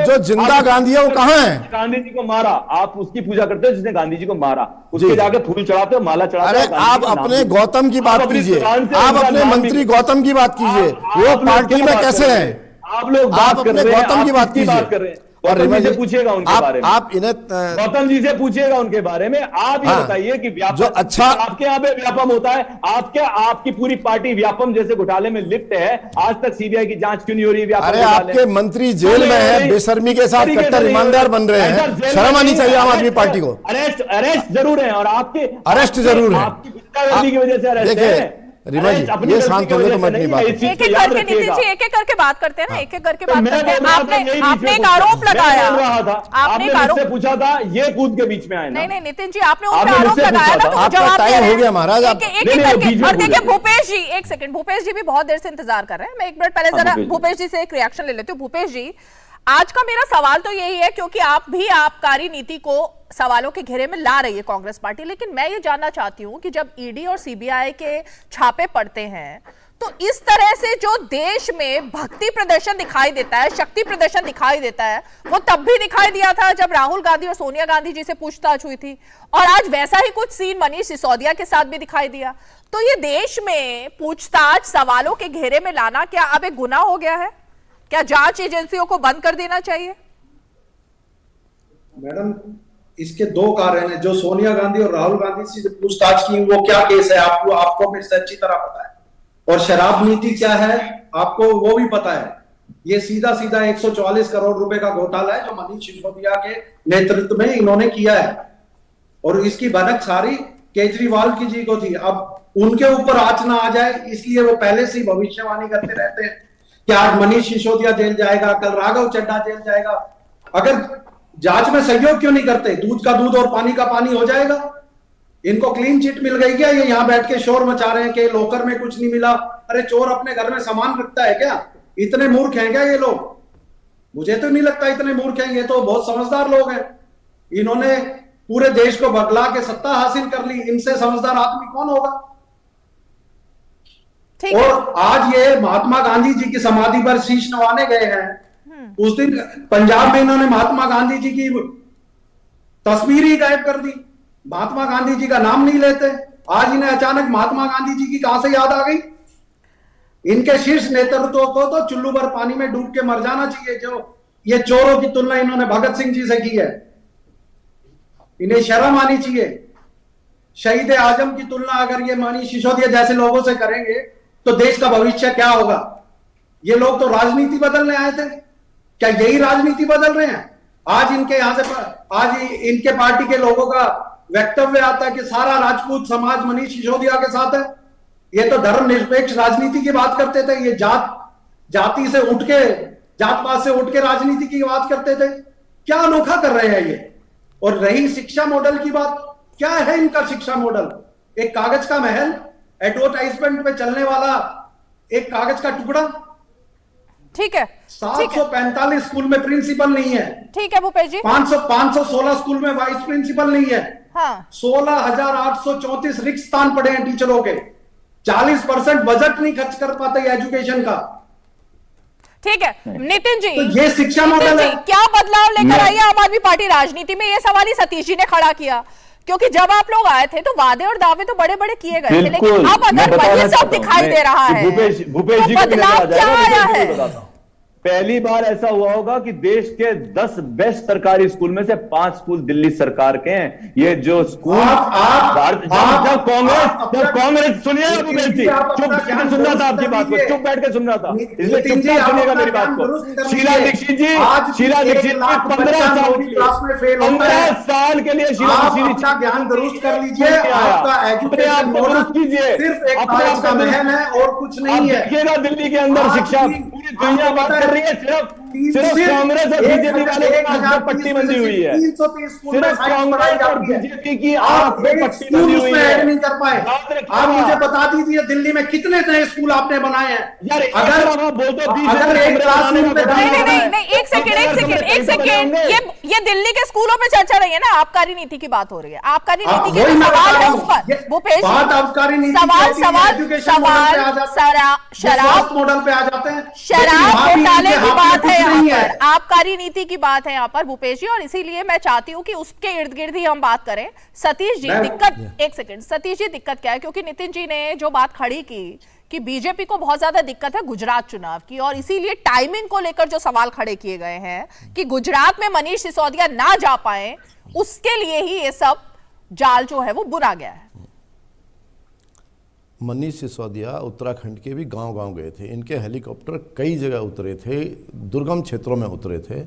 जो जिंदा गांधी है वो कहाँ है?
गांधी जी को मारा, आप उसकी पूजा करते हो जिसने गांधी जी को मारा, उसके जाके फूल चढ़ाते हो, माला चढ़ाते हो।
अरे आप अपने गौतम की बात कीजिए, आप अपने मंत्री गौतम की बात कीजिए, वो पार्टी में कैसे हैं?
आप
अपने गौतम की बात कीजिए।
और गौतम जी से पूछिएगा उनके बारे में।
आप इन्हें
गौतम जी से पूछिएगा उनके बारे में। आप ये बताइए कि व्यापम
जो अच्छा
आपके यहाँ पे व्यापम होता है, आपकी पूरी पार्टी व्यापम जैसे घोटाले में लिप्त है, आज तक सीबीआई की जांच क्यों नहीं हो रही? व्यापम
अरे आपके मंत्री जेल में है, बेशर्मी के साथ कट्टर ईमानदार बन रहे हैं। शर्म आनी चाहिए आम आदमी पार्टी को।
अरेस्ट जरूर है, और आपके
अरेस्ट जरूर है,
आपकी गुंडागर्दी की वजह से अरेस्ट है।
रीमा जी, ये शांत होने तो मत नहीं बात।
एक एक करके नितिन जी, एक एक करके बात करते हैं ना, एक एक करके बात करते हैं। आपने एक आरोप लगाया, आपने एक आरोप
पूछा था, ये कूद के बीच में आए।
नहीं नितिन जी, आपने उन पे आरोप लगाया ना, तो
आपका
जवाब
टाइम हो गया महाराज।
एक एक करके। और देखिए भूपेश जी, एक सेकंड, भूपेश जी भी बहुत देर से इंतजार कर रहे हैं। मैं एक मिनट पहले जरा भूपेश जी से एक रिएक्शन ले लेती हूँ। भूपेश जी, आज का मेरा सवाल तो यही है, क्योंकि आप भी आबकारी नीति को सवालों के घेरे में ला रही है कांग्रेस पार्टी, लेकिन मैं ये जानना चाहती हूं कि जब ईडी और सीबीआई के छापे पड़ते हैं, तो इस तरह से जो देश में भक्ति प्रदर्शन दिखाई देता है, शक्ति प्रदर्शन दिखाई देता है, वो तब भी दिखाई दिया था जब राहुल गांधी और सोनिया गांधी जी से पूछताछ हुई थी, और आज वैसा ही कुछ सीन मनीष सिसोदिया के साथ भी दिखाई दिया। तो ये देश में पूछताछ, सवालों के घेरे में लाना क्या अब एक गुनाह हो गया है? क्या जांच एजेंसियों को बंद कर देना चाहिए?
मैडम, इसके दो कारण हैं। जो सोनिया गांधी और राहुल गांधी से पूछताछ की, वो क्या केस है आपको में से अच्छी तरह पता है। और शराब नीति क्या है आपको वो भी पता है। ये सीधा 144 करोड़ रुपए का घोटाला है जो मनीष सिसोदिया के नेतृत्व में इन्होंने किया है, और इसकी भनक सारी केजरीवाल की जी को थी। अब उनके ऊपर आंच ना आ जाए, इसलिए वो पहले से ही भविष्यवाणी करते रहते हैं कि आज मनीष सिसोदिया जेल जाएगा, कल राघव चड्ढा जेल जाएगा। अगर जांच में सहयोग क्यों नहीं करते? दूध का दूध और पानी का पानी हो जाएगा। इनको क्लीन चिट मिल गई क्या? ये यहाँ बैठ के शोर मचा रहे हैं कि लॉकर में कुछ नहीं मिला। अरे चोर अपने घर में सामान रखता है क्या? इतने मूर्ख हैं क्या ये लोग? मुझे तो नहीं लगता इतने मूर्ख हैं, ये तो बहुत समझदार लोग हैं। इन्होंने पूरे देश को बगला के सत्ता हासिल कर ली। इनसे समझदार आदमी कौन होगा? और आज ये महात्मा गांधी जी की समाधि पर शीश नवाने गए हैं। उस दिन पंजाब में इन्होंने महात्मा गांधी जी की तस्वीर ही गायब कर दी, महात्मा गांधी जी का नाम नहीं लेते। आज इन्हें अचानक महात्मा गांधी जी की कहां से याद आ गई? इनके शीर्ष नेतृत्व को तो चुल्लू भर पानी में डूब के मर जाना चाहिए। जो ये चोरों की तुलना इन्होंने भगत सिंह जी से की है, इन्हें शर्म आनी चाहिए। शहीद आजम की तुलना अगर ये मनीष सिसोदिया जैसे लोगों से करेंगे तो देश का भविष्य क्या होगा? ये लोग तो राजनीति बदलने आए थे, क्या यही राजनीति बदल रहे हैं? आज इनके यहां से आज इनके पार्टी के लोगों का वक्तव्य आता है कि सारा राजपूत समाज मनीष सिसोदिया के साथ है। ये तो धर्मनिरपेक्ष राजनीति की बात करते थे, ये जाति से उठ के, जात पात से उठ के राजनीति की बात करते थे। क्या अनोखा कर रहे हैं ये? और रही शिक्षा मॉडल की बात, क्या है इनका शिक्षा मॉडल? एक कागज का महल, एडवर्टाइजमेंट पे चलने वाला एक कागज का टुकड़ा।
ठीक है,
745 स्कूल में प्रिंसिपल नहीं है।
ठीक है भूपेश जी।
516 स्कूल में वाइस प्रिंसिपल नहीं है।
हाँ।
16,834 रिक्त स्थान पड़े हैं टीचरों के। 40% बजट नहीं खर्च कर पाते एजुकेशन का।
ठीक है नितिन जी,
तो ये शिक्षा मॉडल है।
क्या बदलाव लेकर आई है आम आदमी पार्टी राजनीति में? ये सवाल ही सतीश जी ने खड़ा किया, क्योंकि जब आप लोग आए थे तो वादे और दावे तो बड़े बड़े किए गए थे, लेकिन अब अगर वही सब दिखाई दे रहा है,
भूपेश जी
बदलाव क्या आया है?
पहली बार ऐसा हुआ होगा कि देश के 10 बेस्ट सरकारी स्कूल में से 5 स्कूल दिल्ली सरकार के हैं। ये जो स्कूल जब कांग्रेस सुनिए चुप बैठ के सुन रहा था आपकी बात को, चुप बैठ के सुन रहा था, इसलिए चुपचाप सुनिएगा मेरी बात को। शीला दीक्षित जी 15 साल के लिए शीला दीक्षित
अपना ज्ञान दुरुस्त कर लीजिए। आपका एजुकेशन मॉडल सिर्फ एक कागज का महल है और कुछ नहीं है।
देखिएगा दिल्ली के अंदर शिक्षा पूरी दुनिया बात कर रही है, सिर्फ कांग्रेस और बीजेपी वाले के आंख में पट्टी बंधी हुई है। सिर्फ कांग्रेस और बीजेपी की आंख में पट्टी बंधी हुई है।
नहीं कर पाए। आप मुझे बता दीजिए दिल्ली में कितने नए स्कूल आपने बनाए हैं?
यार
अगर एक क्लासरूम में
नहीं, एक सेकेंड, ये दिल्ली के स्कूलों पे चर्चा रही है ना, आबकारी नीति की बात हो रही है। आबकारी नीति के सवाल है उस पर भूपेश,
शराब मॉडल पे आ जाते हैं।
शराब घोटाले की बात है यहाँ पर, आबकारी नीति की बात है यहाँ पर भूपेश जी, और इसीलिए मैं चाहती हूँ कि उसके इर्द गिर्द ही हम बात करें। सतीश जी दिक्कत, एक सेकंड सतीश जी, दिक्कत क्या है? क्योंकि नितिन जी ने जो बात खड़ी की कि बीजेपी को बहुत ज्यादा दिक्कत है गुजरात चुनाव की, और इसीलिए टाइमिंग को लेकर जो सवाल खड़े किए गए हैं कि गुजरात में मनीष सिसोदिया ना जा पाए, उसके लिए ही ये सब जाल जो है वो बुना गया है।
मनीष सिसोदिया उत्तराखंड के भी गांव-गांव गए थे। इनके हेलीकॉप्टर कई जगह उतरे थे, दुर्गम क्षेत्रों में उतरे थे,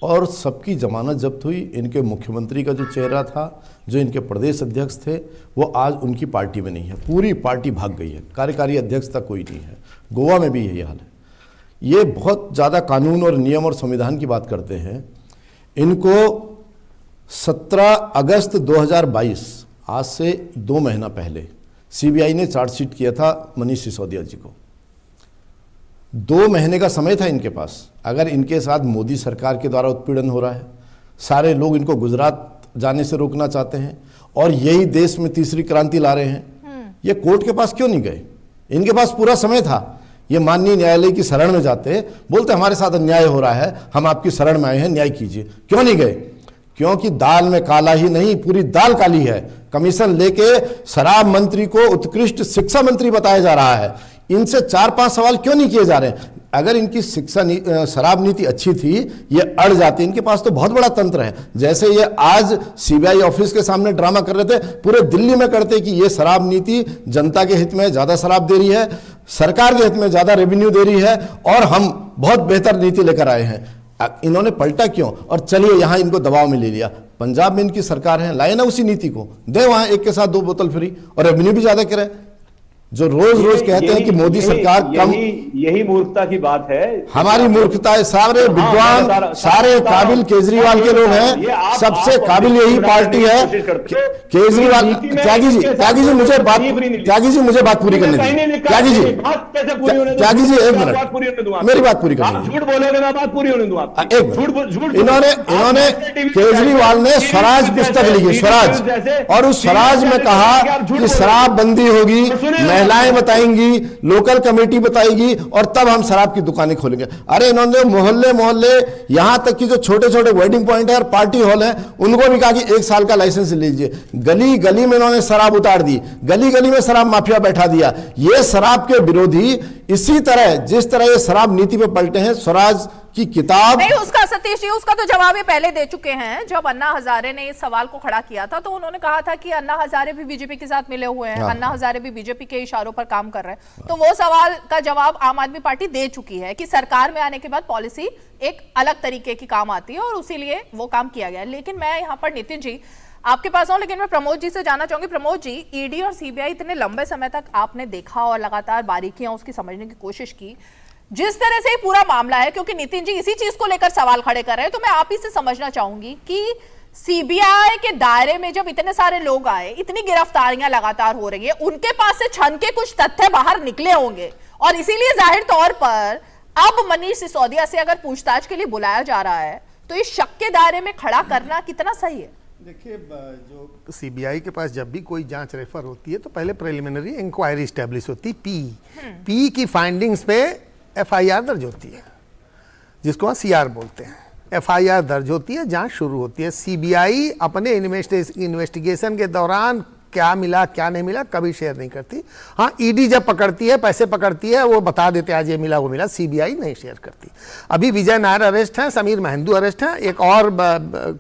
और सबकी जमानत जब्त हुई। इनके मुख्यमंत्री का जो चेहरा था, जो इनके प्रदेश अध्यक्ष थे, वो आज उनकी पार्टी में नहीं है। पूरी पार्टी भाग गई है, कार्यकारी अध्यक्ष तक कोई नहीं है। गोवा में भी यही हाल है। ये बहुत ज़्यादा कानून और नियम और संविधान की बात करते हैं। इनको 17 अगस्त 2022, आज से 2 महीना पहले सीबीआई ने चार्जशीट किया था मनीष सिसोदिया जी को। 2 महीने का समय था इनके पास। अगर इनके साथ मोदी सरकार के द्वारा उत्पीड़न हो रहा है, सारे लोग इनको गुजरात जाने से रोकना चाहते हैं, और यही देश में तीसरी क्रांति ला रहे हैं, ये कोर्ट के पास क्यों नहीं गए? इनके पास पूरा समय था। ये माननीय न्यायालय की शरण में जाते, बोलते हमारे साथ अन्याय हो रहा है, हम आपकी शरण में आए हैं, न्याय कीजिए। क्यों नहीं गए? क्योंकि दाल में काला ही नहीं, पूरी दाल काली है। कमीशन लेके शराब मंत्री को उत्कृष्ट शिक्षा मंत्री बताया जा रहा है। इनसे 4-5 सवाल क्यों नहीं किए जा रहे? अगर इनकी शराब नीति अच्छी थी, ये अड़ जाती। इनके पास तो बहुत बड़ा तंत्र है। जैसे ये आज सीबीआई ऑफिस के सामने ड्रामा कर रहे थे, पूरे दिल्ली में करते कि ये शराब नीति जनता के हित में ज्यादा शराब दे रही है, सरकार के हित में ज्यादा रेवेन्यू दे रही है, और हम बहुत बेहतर नीति लेकर आए हैं। इन्होंने पलटा क्यों? और चलिए यहां इनको दबाव में ले लिया। पंजाब में इनकी सरकार है, लाए ना उसी नीति को, दे वहां एक के साथ 2 बोतल फ्री, और रेवेन्यू भी ज्यादा करे। जो रोज रोज कहते हैं कि मोदी सरकार कम,
यही मूर्खता की बात है।
हमारी मूर्खता है। सारे विद्वान, सारे काबिल केजरीवाल के लोग हैं, सबसे काबिल यही पार्टी है केजरीवाल। त्यागी जी मुझे बात पूरी करने दीजिए। त्यागी जी एक मिनट, मेरी बात पूरी करनी है।
झूठ बोलोगे मैं बात पूरी होने दूंगा।
इन्होंने केजरीवाल ने स्वराज पुस्तक लिखी, स्वराज, और उस स्वराज में कहा कि शराब बंदी होगी, महिलाएं बताएंगी, लोकल कमेटी बताएगी, और तब हम शराब की दुकानें खोलेंगे। अरे इन्होंने मोहल्ले मोहल्ले, यहां तक कि जो छोटे छोटे वेडिंग पॉइंट है और पार्टी हॉल है, उनको भी कहा कि 1 साल का लाइसेंस लीजिए। गली गली में इन्होंने शराब उतार दी, गली गली में शराब माफिया बैठा दिया। ये शराब के विरोधी इसी तरह, जिस तरह ये शराब नीति पे पलटे हैं, स्वराज की किताब
नहीं, उसका सतीश जी उसका तो जवाब ये पहले दे चुके हैं। जब अन्ना हजारे ने इस सवाल को खड़ा किया था, तो उन्होंने कहा था कि अन्ना हजारे भी बीजेपी के साथ मिले हुए हैं, अन्ना हजारे भी बीजेपी के इशारों पर काम कर रहे हैं। तो वो सवाल का जवाब आम आदमी पार्टी दे चुकी है कि सरकार में आने के बाद पॉलिसी एक अलग तरीके की काम आती है, और उसीलिए वो काम किया गया। लेकिन मैं यहाँ पर नितिन जी आपके पास आऊं, लेकिन मैं प्रमोद जी से जानना चाहूंगी। प्रमोद जी, ईडी और सीबीआई इतने लंबे समय तक आपने देखा और लगातार बारीकियां उसकी समझने की कोशिश की, जिस तरह से पूरा मामला है, क्योंकि नितिन जी इसी चीज को लेकर सवाल खड़े कर रहे हैं, तो मैं आप ही से समझना चाहूंगी कि सीबीआई के दायरे में जब इतने सारे लोग आए, इतनी गिरफ्तारियां लगातार हो रही है, उनके पास से छन के कुछ तथ्य बाहर निकले होंगे, और इसीलिए जाहिर तौर पर अब मनीष सिसोदिया से अगर पूछताछ के लिए बुलाया जा रहा है, तो इस शक के दायरे में खड़ा करना कितना सही है?
देखिए, जो सीबीआई के पास जब भी कोई जांच रेफर होती है, तो पहले प्रिलिमिनरी इंक्वायरी स्टैब्लिश होती है, पी की फाइंडिंग्स पे एफआईआर दर्ज होती है, जिसको हम सीआर बोलते हैं। एफआईआर दर्ज होती है, जांच शुरू होती है। सीबीआई अपने इन्वेस्टिगेशन के दौरान क्या मिला क्या नहीं मिला कभी शेयर नहीं करती। हाँ, ईडी जब पकड़ती है, पैसे पकड़ती है, वो बता देते आज ये मिला वो मिला, सीबीआई नहीं शेयर करती। अभी विजय नायर अरेस्ट हैं, समीर महंदू अरेस्ट हैं, एक और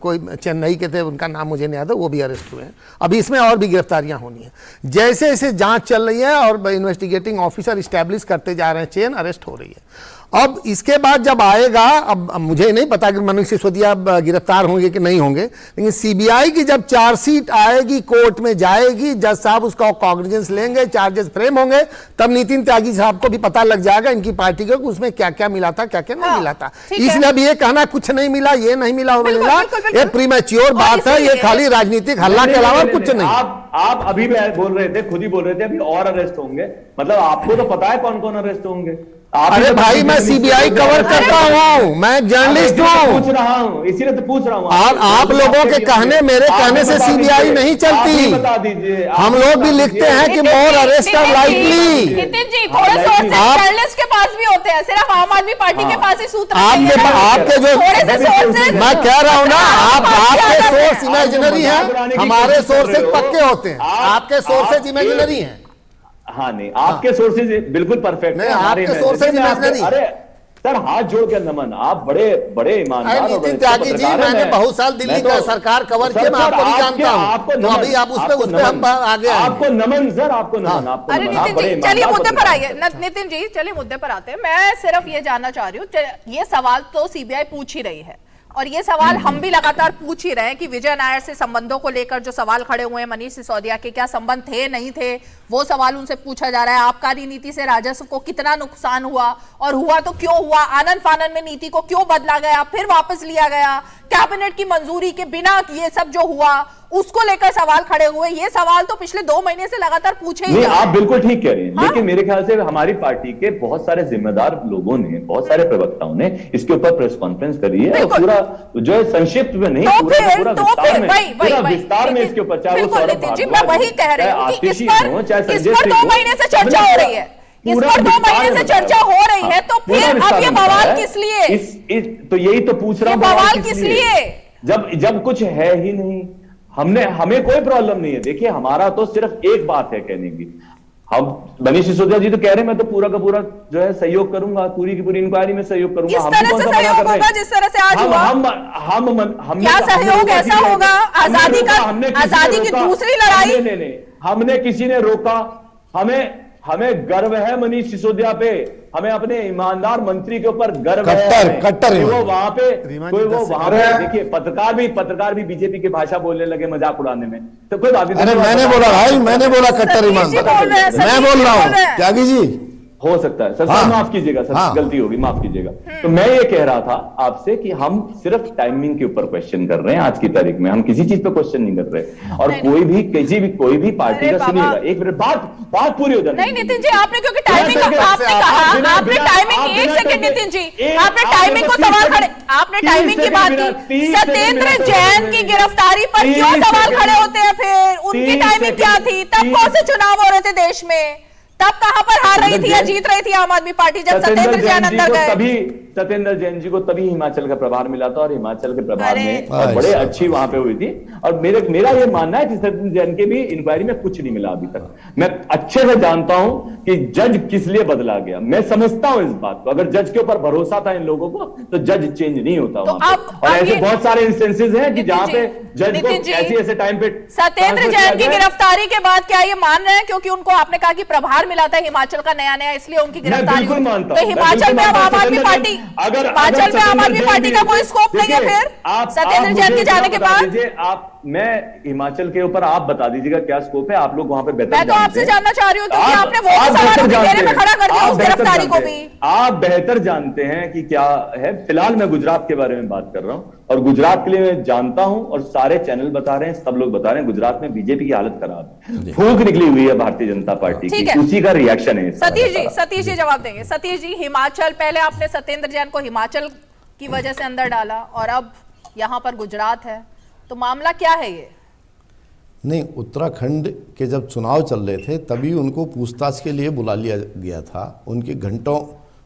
कोई चेन्नई के थे, उनका नाम मुझे नहीं याद है, वो भी अरेस्ट हुए हैं। अभी इसमें और भी गिरफ्तारियां होनी है। जैसे जैसे जांच चल रही है और इन्वेस्टिगेटिंग ऑफिसर स्टैब्लिश करते जा रहे हैं, चेन अरेस्ट हो रही है। अब इसके बाद जब आएगा, अब मुझे नहीं पता कि मनीष सिसोदिया गिरफ्तार होंगे कि नहीं होंगे, लेकिन सीबीआई की जब चार्जशीट आएगी, कोर्ट में जाएगी, जज साहब उसका कॉग्निजेंस लेंगे, चार्जेस फ्रेम होंगे, तब नितिन त्यागी साहब को भी पता लग जाएगा इनकी पार्टी को उसमें क्या क्या मिला था, क्या क्या नहीं मिला था। इसलिए अब ये कहना कुछ नहीं मिला, ये नहीं मिला, वो नहीं मिला, ये प्रीमैच्योर बात है, ये खाली राजनीतिक हल्ला के अलावा कुछ नहीं।
आप अभी बोल रहे थे, खुद ही बोल रहे थे अभी और अरेस्ट होंगे, मतलब आपको तो पता है कौन कौन अरेस्ट होंगे।
अरे भाई, मैं सीबीआई कवर करता हूँ, मैं जर्नलिस्ट हूँ,
पूछ रहा हूँ, इसीलिए तो पूछ रहा हूँ।
और आप लोगों के कहने, मेरे कहने से सीबीआई नहीं चलती।
बता दीजिए,
हम लोग भी लिखते हैं कि मोर arrest are likely.
Nitin ji, थोड़े सोर्सेज जर्नलिस्ट के पास भी होते हैं, सिर्फ आम आदमी पार्टी के पास ही सूत्र
आपके जो
थोड़े से सोर्सेज,
मैं कह रहा हूँ ना, आपके सोर्स इमेजिनरी है, हमारे सोर्सेज पक्के होते हैं, आपके सोर्सेज इमेजिनरी हैं।
हाँ नहीं, आपके सोर्सेज बिल्कुल परफेक्ट
नहीं, आपके सोर्सेज इमेजिनरी।
अरे सर, हाथ जोड़ के नमन, आप बड़े बड़े ईमानदार।
नितिन त्यागी जी, मैंने बहुत साल दिल्ली का सरकार कवर किया, मैं आपको भी जानता हूँ, तो अभी आप उस पे हम आगे
आपको नमन सर, आपको नमन, आपको
अरे नितिन जी, चलिए मुद्दे पर आइए। नितिन जी, चलिए मुद्दे पर आते हैं। मैं सिर्फ ये जानना चाह रही हूँ, ये सवाल तो सीबीआई पूछ ही रही है और ये सवाल हम भी लगातार पूछ ही रहे हैं कि विजय नायर से संबंधों को लेकर जो सवाल खड़े हुए हैं, मनीष सिसोदिया के क्या संबंध थे नहीं थे, वो सवाल उनसे पूछा जा रहा है। आबकारी नीति से राजस्व को कितना नुकसान हुआ और हुआ तो क्यों हुआ, आनन फानन में नीति को क्यों बदला गया, फिर वापस लिया गया, कैबिनेट की मंजूरी के बिना ये सब जो हुआ उसको लेकर सवाल खड़े हुए। ये सवाल तो पिछले 2 महीने से लगातार पूछे ही।
आप बिल्कुल ठीक कह रहे हैं, लेकिन मेरे ख्याल से हमारी पार्टी के बहुत सारे जिम्मेदार लोगों ने, बहुत सारे प्रवक्ताओं ने इसके ऊपर प्रेस कॉन्फ्रेंस करी है, और पूरा जो है संक्षिप्त में नहीं, पूरा विस्तार में इसके ऊपर, चाहे वो सौरभ भारद्वाज,
मैं वही कह रही हूँ कि इस पर 2 महीने से चर्चा हो रही है, इस पर 2 महीने से चर्चा हो रही है, तो फिर अब ये बवाल किस लिए?
तो यही तो पूछ रहा हूँ,
बवाल किस लिए?
जब कुछ है ही नहीं। हमें कोई प्रॉब्लम नहीं है। देखिए, हमारा तो सिर्फ एक बात है कहने की, हम मनीष सिसोदिया जी तो कह रहे हैं मैं तो पूरा का पूरा जो है सहयोग करूंगा, पूरी की पूरी इंक्वायरी में सहयोग करूंगा।
इस तरह से सहयोग होगा जिस तरह से आज हुआ?
हम
क्या सहयोग ऐसा होगा? आजादी की दूसरी लड़ाई,
नहीं, हमने किसी ने रोका? हमें गर्व है मनीष सिसोदिया पे, हमें अपने ईमानदार मंत्री के ऊपर गर्व है।
कट्टर
वो वहां पे देखिए, पत्रकार भी बीजेपी की भाषा बोलने लगे मजाक उड़ाने में, तो कोई बात नहीं।
अरे मैंने बोला भाई, मैंने बोला कट्टर ईमानदार, मैं बोल रहा हूँ त्यागी जी।
हो सकता है सर, माफ कीजिएगा सर, गलती होगी, माफ कीजिएगा। तो मैं ये कह रहा था आपसे कि हम सिर्फ टाइमिंग के ऊपर क्वेश्चन कर रहे हैं आज की तारीख में, हम किसी चीज पे क्वेश्चन नहीं कर रहे। और कोई भी पार्टी का सुनिएगा, एक मिनट बात पूरी हो जाए।
नहीं नितिन जी, आपने क्योंकि टाइमिंग आपने कहा, आपने टाइमिंग, एक सेकंड नितिन जी, आपने टाइमिंग को सवाल खड़े, आपने टाइमिंग की बात की, सत्येंद्र जैन की गिरफ्तारी पर क्यों सवाल खड़े होते हैं? फिर उनकी टाइमिंग क्या थी? तब कौन से चुनाव हो रहे थे देश में? तब कहां पर हार रही थी या जीत रही थी आम आदमी पार्टी जब सत्येंद्र जैन अंदर गए?
सत्येंद्र जैन जी को तभी हिमाचल का प्रभार मिला था, और हिमाचल के प्रभार में बड़े अच्छी वहां पे हुई थी। और मेरा ये मानना है कि सत्येंद्र जैन के भी इंक्वायरी में कुछ नहीं मिला अभी तक। मैं अच्छे से जानता हूं कि जज किस लिए बदला गया, मैं समझता हूं इस बात को। अगर जज के ऊपर भरोसा था इन लोगों को तो जज चेंज नहीं होता वहां पे। और ऐसे बहुत सारे इंस्टेंसेज हैं कि जहां पे जज को ऐसे टाइम पे
सत्येंद्र जैन की गिरफ्तारी के बाद क्या ये मान रहे हैं, क्योंकि उनको आपने कहा कि प्रभार मिला था हिमाचल का नया इसलिए उनकी गिरफ्तारी? तो हिमाचल में आम आदमी पार्टी, हिमाचल में आम आदमी पार्टी का कोई स्कोप नहीं है फिर सत्येंद्र जैन के जाने के बाद?
मैं हिमाचल के ऊपर आप बता दीजिएगा क्या स्कोप है, आप लोग वहां पे बेहतर।
मैं तो आपसे जानना चाह रही हूँ क्योंकि आपने वो सवाल घेरे में खड़ा कर दिया उस गिरफ्तारी को भी।
आप बेहतर जानते हैं कि क्या है। फिलहाल मैं गुजरात के बारे में बात कर रहा हूँ, और गुजरात के लिए मैं जानता हूं, और सारे चैनल बता रहे हैं, सब लोग बता रहे हैं, गुजरात में बीजेपी की हालत खराब है, फूंक निकली हुई है भारतीय जनता पार्टी की, उसी का रिएक्शन है।
सतीश जी जवाब देंगे। सतीश जी, हिमाचल, पहले आपने सत्येंद्र जैन को हिमाचल की वजह से अंदर डाला और अब यहां पर गुजरात है, तो मामला क्या है ये?
नहीं, उत्तराखंड के जब चुनाव चल रहे थे तभी उनको पूछताछ के लिए बुला लिया गया था, उनके घंटों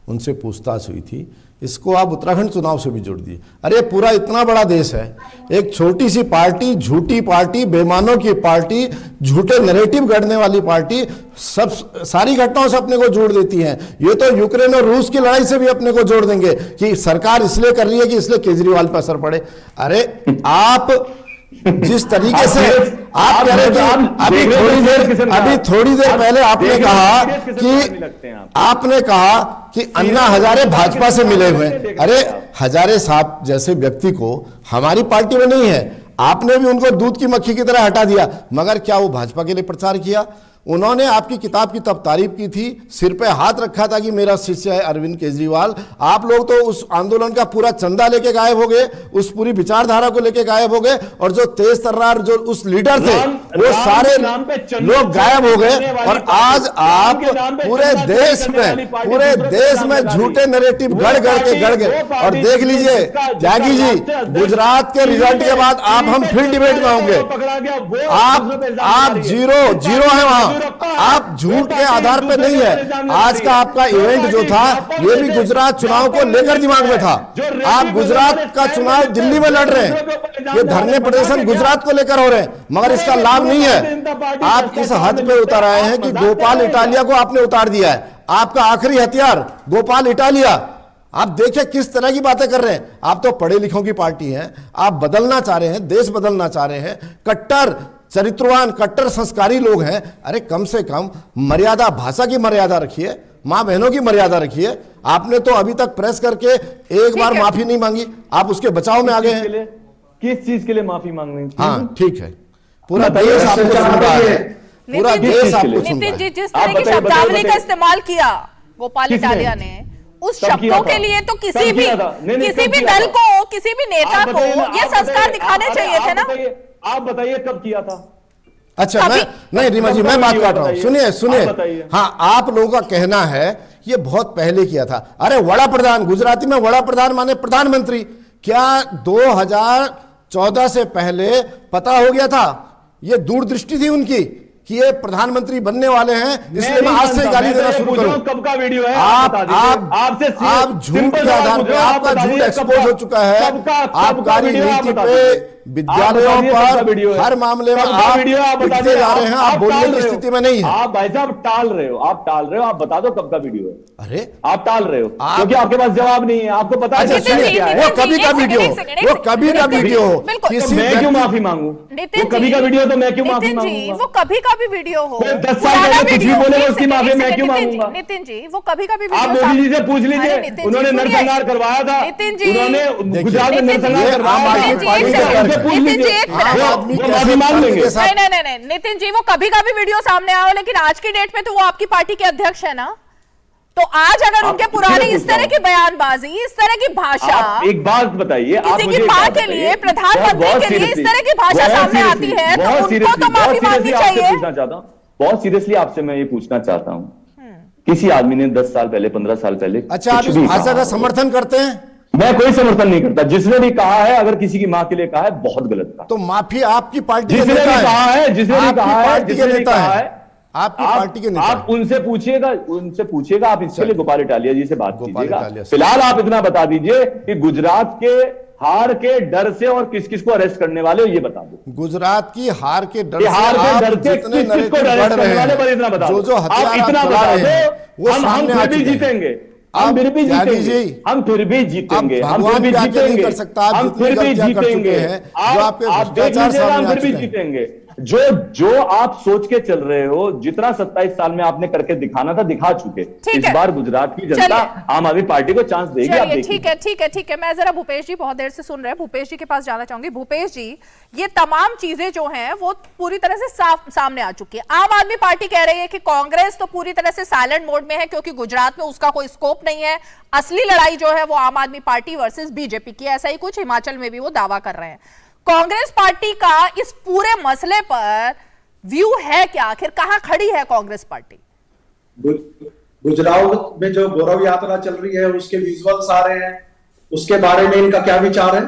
उनसे पूछताछ हुई थी। इसको आप उत्तराखंड चुनाव से भी जोड़ दिए। अरे पूरा इतना बड़ा देश है, एक छोटी सी पार्टी, झूठी पार्टी, बेईमानों की पार्टी, झूठे नैरेटिव गढ़ने वाली पार्टी सब सारी घटनाओं से अपने को जोड़ देती है। ये तो यूक्रेन और रूस की लड़ाई से भी अपने को जोड़ देंगे कि सरकार इसलिए कर रही है कि इसलिए केजरीवाल पर असर पड़े। अरे आप जिस तरीके से आप कह रहे थे, अभी थोड़ी देर पहले आपने कहा कि अन्ना हजारे भाजपा से मिले हुए। अरे हजारे साहब जैसे व्यक्ति को हमारी पार्टी में नहीं है, आपने भी उनको दूध की मक्खी की तरह हटा दिया, मगर क्या वो भाजपा के लिए प्रचार किया? उन्होंने आपकी किताब की तब तारीफ की थी, सिर पे हाथ रखा था कि मेरा शिष्य है अरविंद केजरीवाल। आप लोग तो उस आंदोलन का पूरा चंदा लेके गायब हो गए, उस पूरी विचारधारा को लेके गायब हो गए, और जो तेज तर्रार जो उस लीडर थे वो सारे लोग गायब हो गए। और आज आप पूरे देश में झूठे नैरेटिव गढ़ गए। और देख लीजिए त्यागी जी, गुजरात के रिजल्ट के बाद हम फिर डिबेट में होंगे। आप जीरो है वहां, आप झूठ के आधार पर नहीं है। आज का आपका इवेंट जो था ये भी गुजरात चुनाव को लेकर दिमाग में था। आप गुजरात का चुनाव दिल्ली में लड़ रहे हैं, ये धरने प्रदर्शन गुजरात को लेकर हो रहे हैं, मगर इसका लाभ नहीं है। आप इस हद पे उतर आए हैं कि गोपाल इटालिया को आपने उतार दिया है, आपका आखिरी हथियार गोपाल इटालिया। आप देखिए किस तरह की बातें कर रहे हैं। आप तो पढ़े लिखों की पार्टी हैं, आप बदलना चाह रहे हैं, देश बदलना चाह रहे हैं, कट्टर चरित्रवान कट्टर संस्कारी लोग हैं। अरे कम से कम मर्यादा, भाषा की मर्यादा रखिए, मां बहनों की मर्यादा रखिए। आपने तो अभी तक प्रेस करके एक बार माफी नहीं मांगी, आप उसके बचाव में आ गए हैं।
किस चीज के लिए माफी मांगनी?
हाँ ठीक है, पूरा देश आपको सुन रहा है, पूरा देश आपको सुन रहा है।
नितिन जी, जिस तरह की शब्दावली का इस्तेमाल किया गोपाल इटालिया ने, उस शब्दों के लिए तो किसी भी दल को, किसी भी नेता को ये संस्कार दिखाने चाहिए थे ना।
आप बताइए कब किया था?
अच्छा नहीं रीमा जी, मैं बात काट रहा हूं, सुनिए। हाँ, आप लोगों का कहना है ये बहुत पहले किया था। अरे वड़ा प्रधान, गुजराती में वड़ा प्रधान माने प्रधानमंत्री, क्या 2014 से पहले पता हो गया था? ये दूरदृष्टि थी उनकी कि ये प्रधानमंत्री बनने वाले हैं, इसलिए मैं आज से गाली देना शुरू करूं।
कब का वीडियो है?
आप झूठ के आधार पर, आपका झूठ एक्सपोज हो चुका है। आबकारी नीति पे, विद्यालयों पर, हर मामले में आप पिटते जा रहे हैं, आप बोलने की स्थिति में नहीं है।
आप भाई साहब टाल रहे हो, आप बता दो कब का वीडियो है।
अरे
आप टाल रहे हो क्योंकि आपके पास जवाब नहीं है, आपको पता है क्या है।
वो कभी का वीडियो हो, किसी
मैं क्यों माफी मांगू? वो कभी का वीडियो तो मैं क्यों माफी मांगूंगा?
वो कभी का भी वीडियो हो,
10 साल पहले कुछ भी बोले उसकी माफी मैं क्यों मांगूंगा?
नितिन जी, वो कभी का भी वीडियो,
आप मोदी जी से पूछ लीजिए, उन्होंने नरसंहार करवाया था, उन्होंने गुजरात में नरसंहार करवाया था, पूछ लीजिए, माफी मांग लेंगे।
नहीं नितिन जी, वो कभी का भी वीडियो सामने आया, लेकिन आज की डेट में तो वो आपकी पार्टी के अध्यक्ष है ना। तो आज अगर उनके पुरानी इस तरह की बयानबाजी, इस तरह की भाषा,
एक बात बताइए,
किसी की मां के लिए, प्रधानमंत्री के लिए इस तरह की भाषा सामने आती है तो उनको तो माफी मांगनी चाहिए।
पूछना चाहता हूँ, बहुत सीरियसली आपसे मैं ये पूछना चाहता हूँ, किसी आदमी ने 10 साल पहले, 15 साल पहले,
अच्छा आप इस भाषा का समर्थन करते हैं?
मैं कोई समर्थन नहीं करता। जिसने भी कहा है, अगर किसी की मां के लिए कहा है, बहुत गलत कहा।
तो माफी आपकी पार्टी
जिसने भी कहा है, जिसने भी कहा है,
आपकी पार्टी के नेता,
आप उनसे पूछिएगा, आप इसके लिए गोपाल इटालिया जी से बात कीजिएगा। फिलहाल आप इतना बता दीजिए कि गुजरात के हार के डर से और किस किस को अरेस्ट करने वाले हो, ये बता दो।
गुजरात की हार के डर से
किस किस को अरेस्ट करने वाले, पर इतना बता दो। आप इतना बता दो, हम फिर भी जीतेंगे, हम फिर भी जीतेंगे, हम फिर भी जीतेंगे, हम फिर भी जीतेंगे, हम फिर भी जीतेंगे, आप देख लीजिएगा, हम फिर भी जीतेंगे। जो आप सोच के चल रहे हो, जितना 27 साल में आपने करके दिखाना था, दिखा चुके। इस बार गुजरात की जनता आम आदमी पार्टी को चांस देगी। आप
देखिए, ठीक है। मैं जरा भूपेश जी बहुत देर से सुन रहे हैं, भूपेश जी के पास जाना चाहूंगी। भूपेश जी, ये तमाम चीजें जो हैं वो पूरी तरह से सामने आ चुकी है। आम आदमी पार्टी कह रही है कि कांग्रेस तो पूरी तरह से साइलेंट मोड में है क्योंकि गुजरात में उसका कोई स्कोप नहीं है, असली लड़ाई जो है वो आम आदमी पार्टी वर्सेस बीजेपी की, ऐसा ही कुछ हिमाचल में भी वो दावा कर रहे हैं। कांग्रेस पार्टी का इस पूरे मसले पर व्यू है क्या? आखिर कहां खड़ी है कांग्रेस पार्टी?
गुजरात में जो गौरव यात्रा चल रही है, उसके विजुअल्स आ रहे हैं, उसके बारे में इनका क्या विचार है?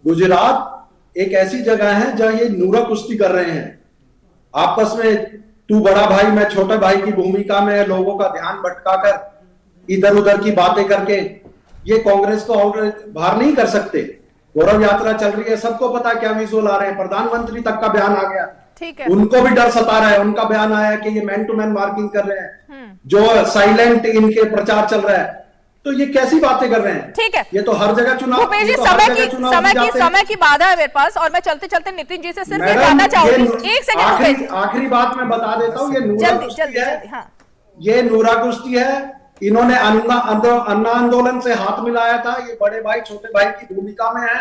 गुजरात एक ऐसी जगह है जहां ये नूरा कुश्ती कर रहे हैं आपस में, तू बड़ा भाई मैं छोटे भाई की भूमिका में लोगों का ध्यान भटकाकर इधर उधर की बातें करके ये कांग्रेस को और बाहर नहीं कर सकते। गौरव यात्रा चल रही है, सबको पता क्या विजुअल आ रहे हैं, प्रधानमंत्री तक का बयान आ गया,
ठीक है,
उनको भी डर सता रहा है। उनका बयान आया कि ये मैन टू मैन मार्किंग कर रहे हैं, जो साइलेंट इनके प्रचार चल रहा है। तो ये कैसी बातें कर रहे हैं?
ठीक है,
ये तो हर जगह चुनाव,
भूपेश जी समय की बाधा है मेरे पास, और मैं चलते चलते नितिन जी से सिर्फ ये जानना चाहूंगी, एक सेकंड,
आखिरी बात मैं बता देता हूँ, ये नूरा कुश्ती है,
हाँ।
ये नूरा कुश्ती है। इन्होंने अन्ना आंदोलन से हाथ मिलाया था। ये बड़े भाई छोटे भाई की भूमिका में है,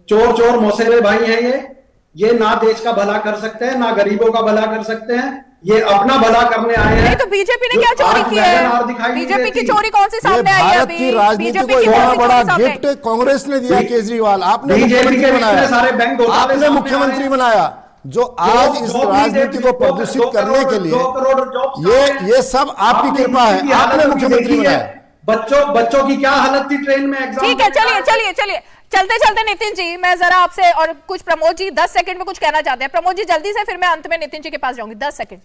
चोर चोर मौसेरे भाई हैं ये ना देश का भला कर सकते हैं, ना गरीबों का भला कर सकते हैं, ये अपना भला करने आए हैं।
तो बीजेपी ने क्या चोरी की है? बीजेपी की चोरी कौन सी सामने आई है?
भारत की राजनीति को इतना बड़ा गिफ्ट कांग्रेस ने दिया केजरीवाल, आपने मुख्यमंत्री बनाया,
सारे बैंक
आपने मुख्यमंत्री बनाया, जो आज इस राजनीति को प्रदूषित करने के लिए ये सब आपकी कृपा है, आपने मुख्यमंत्री बनाया।
बच्चों की क्या हालत थी ट्रेन में एग्जाम।
ठीक है, चलिए चलते चलते नितिन जी, मैं जरा आपसे और कुछ प्रमोद जी 10 सेकंड में कुछ कहना चाहते हैं। प्रमोद जी जल्दी से, फिर मैं अंत में नितिन जी के पास जाऊंगी। 10 सेकंड।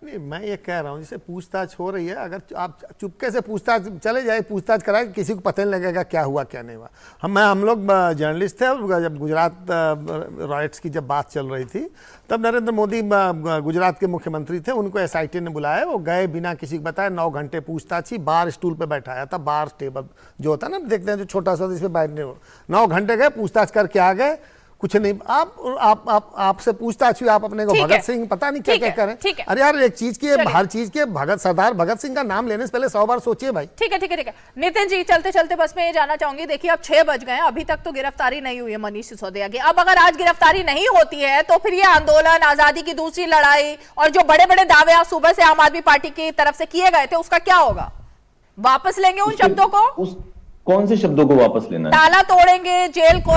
नहीं, मैं ये कह रहा हूँ जैसे पूछताछ हो रही है, अगर आप चुपके से पूछताछ चले जाए, पूछताछ कराए, किसी को पता नहीं लगेगा क्या हुआ क्या नहीं हुआ। हम लोग जर्नलिस्ट थे, और जब गुजरात राइट्स की जब बात चल रही थी, तब नरेंद्र मोदी गुजरात के मुख्यमंत्री थे, उनको एसआईटी ने बुलाया, वो गए बिना किसी को बताया, 9 घंटे पूछताछ ही, बार स्टूल पर बैठाया था, बार टेबल जो होता है ना, देखते हैं जो छोटा सा, इसमें बैठने हो, 9 घंटे गए, पूछताछ करके आ गए, कुछ नहीं। आपसे पूछताछ हुई, आप अपने को भगत सिंह पता नहीं क्या क्या करें। अरे यार, एक चीज की, हर चीज के सरदार भगत सिंह का नाम लेने से पहले 100 बार सोचिए भाई।
ठीक है। नितिन जी चलते चलते बस मैं ये जानना चाहूंगी, देखिए अब 6 बज गए, अभी तक तो गिरफ्तारी नहीं हुई है मनीष सिसोदिया की। अब अगर आज गिरफ्तारी नहीं होती है तो फिर ये आंदोलन, आजादी की दूसरी लड़ाई और जो बड़े बड़े दावे आज सुबह से आम आदमी पार्टी की तरफ से किए गए थे, उसका क्या होगा? वापस लेंगे उन शब्दों को?
कौन से शब्दों को वापस लेना है?
ताला तोड़ेंगे, जेल को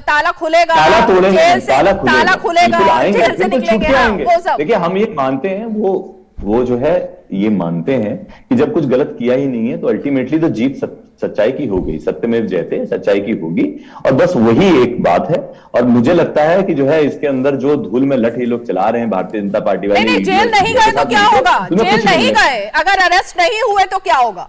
ताला खुलेगा,
ताला तोड़ेंगे,
जेल से ताला खुलेगा, जेल से निकलेंगे।
देखिए, हम ये मानते हैं, वो जो है ये मानते हैं कि जब कुछ गलत किया ही नहीं है तो अल्टीमेटली तो जीत सच्चाई की हो गई, सत्यमेव जयते, सच्चाई की होगी, और बस वही एक बात है। और मुझे लगता है कि जो है इसके अंदर जो धूल में लठ ये लोग चला रहे हैं भारतीय जनता पार्टी वाले,
नहीं, जेल नहीं गए तो क्या होगा? जेल नहीं गए, अगर अरेस्ट नहीं हुए तो क्या होगा?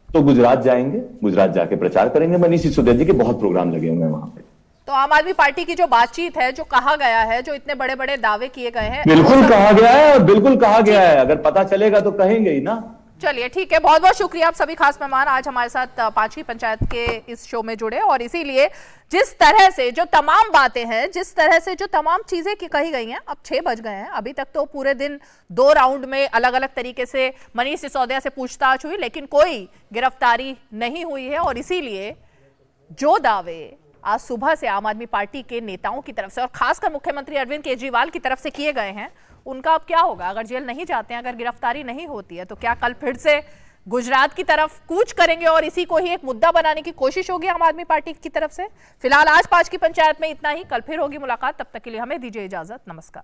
तो गुजरात जाएंगे, गुजरात जाके प्रचार करेंगे। मनीष सिसोदिया जी के बहुत प्रोग्राम लगे हुए हैं वहां पे।
तो आम आदमी पार्टी की जो बातचीत है, जो कहा गया है, जो इतने बड़े बड़े दावे किए गए हैं,
बिल्कुल कहा गया है, बिल्कुल कहा गया है, अगर पता चलेगा तो कहेंगे ही ना।
चलिए ठीक है, बहुत बहुत शुक्रिया आप सभी खास मेहमान आज हमारे साथ 5वीं पंचायत के इस शो में जुड़े। और इसीलिए जिस तरह से जो तमाम बातें हैं, जिस तरह से जो तमाम चीजें की कही गई हैं, अब 6 बज गए हैं, अभी तक तो पूरे दिन 2 राउंड में अलग अलग तरीके से मनीष सिसोदिया से पूछताछ हुई, लेकिन कोई गिरफ्तारी नहीं हुई है। और इसीलिए जो दावे आज सुबह से आम आदमी पार्टी के नेताओं की तरफ से और खासकर मुख्यमंत्री अरविंद केजरीवाल की तरफ से किए गए हैं, उनका अब क्या होगा? अगर जेल नहीं जाते हैं, अगर गिरफ्तारी नहीं होती है, तो क्या कल फिर से गुजरात की तरफ कूच करेंगे और इसी को ही एक मुद्दा बनाने की कोशिश होगी आम आदमी पार्टी की तरफ से? फिलहाल आज 5 की पंचायत में इतना ही, कल फिर होगी मुलाकात, तब तक के लिए हमें दीजिए इजाजत, नमस्कार।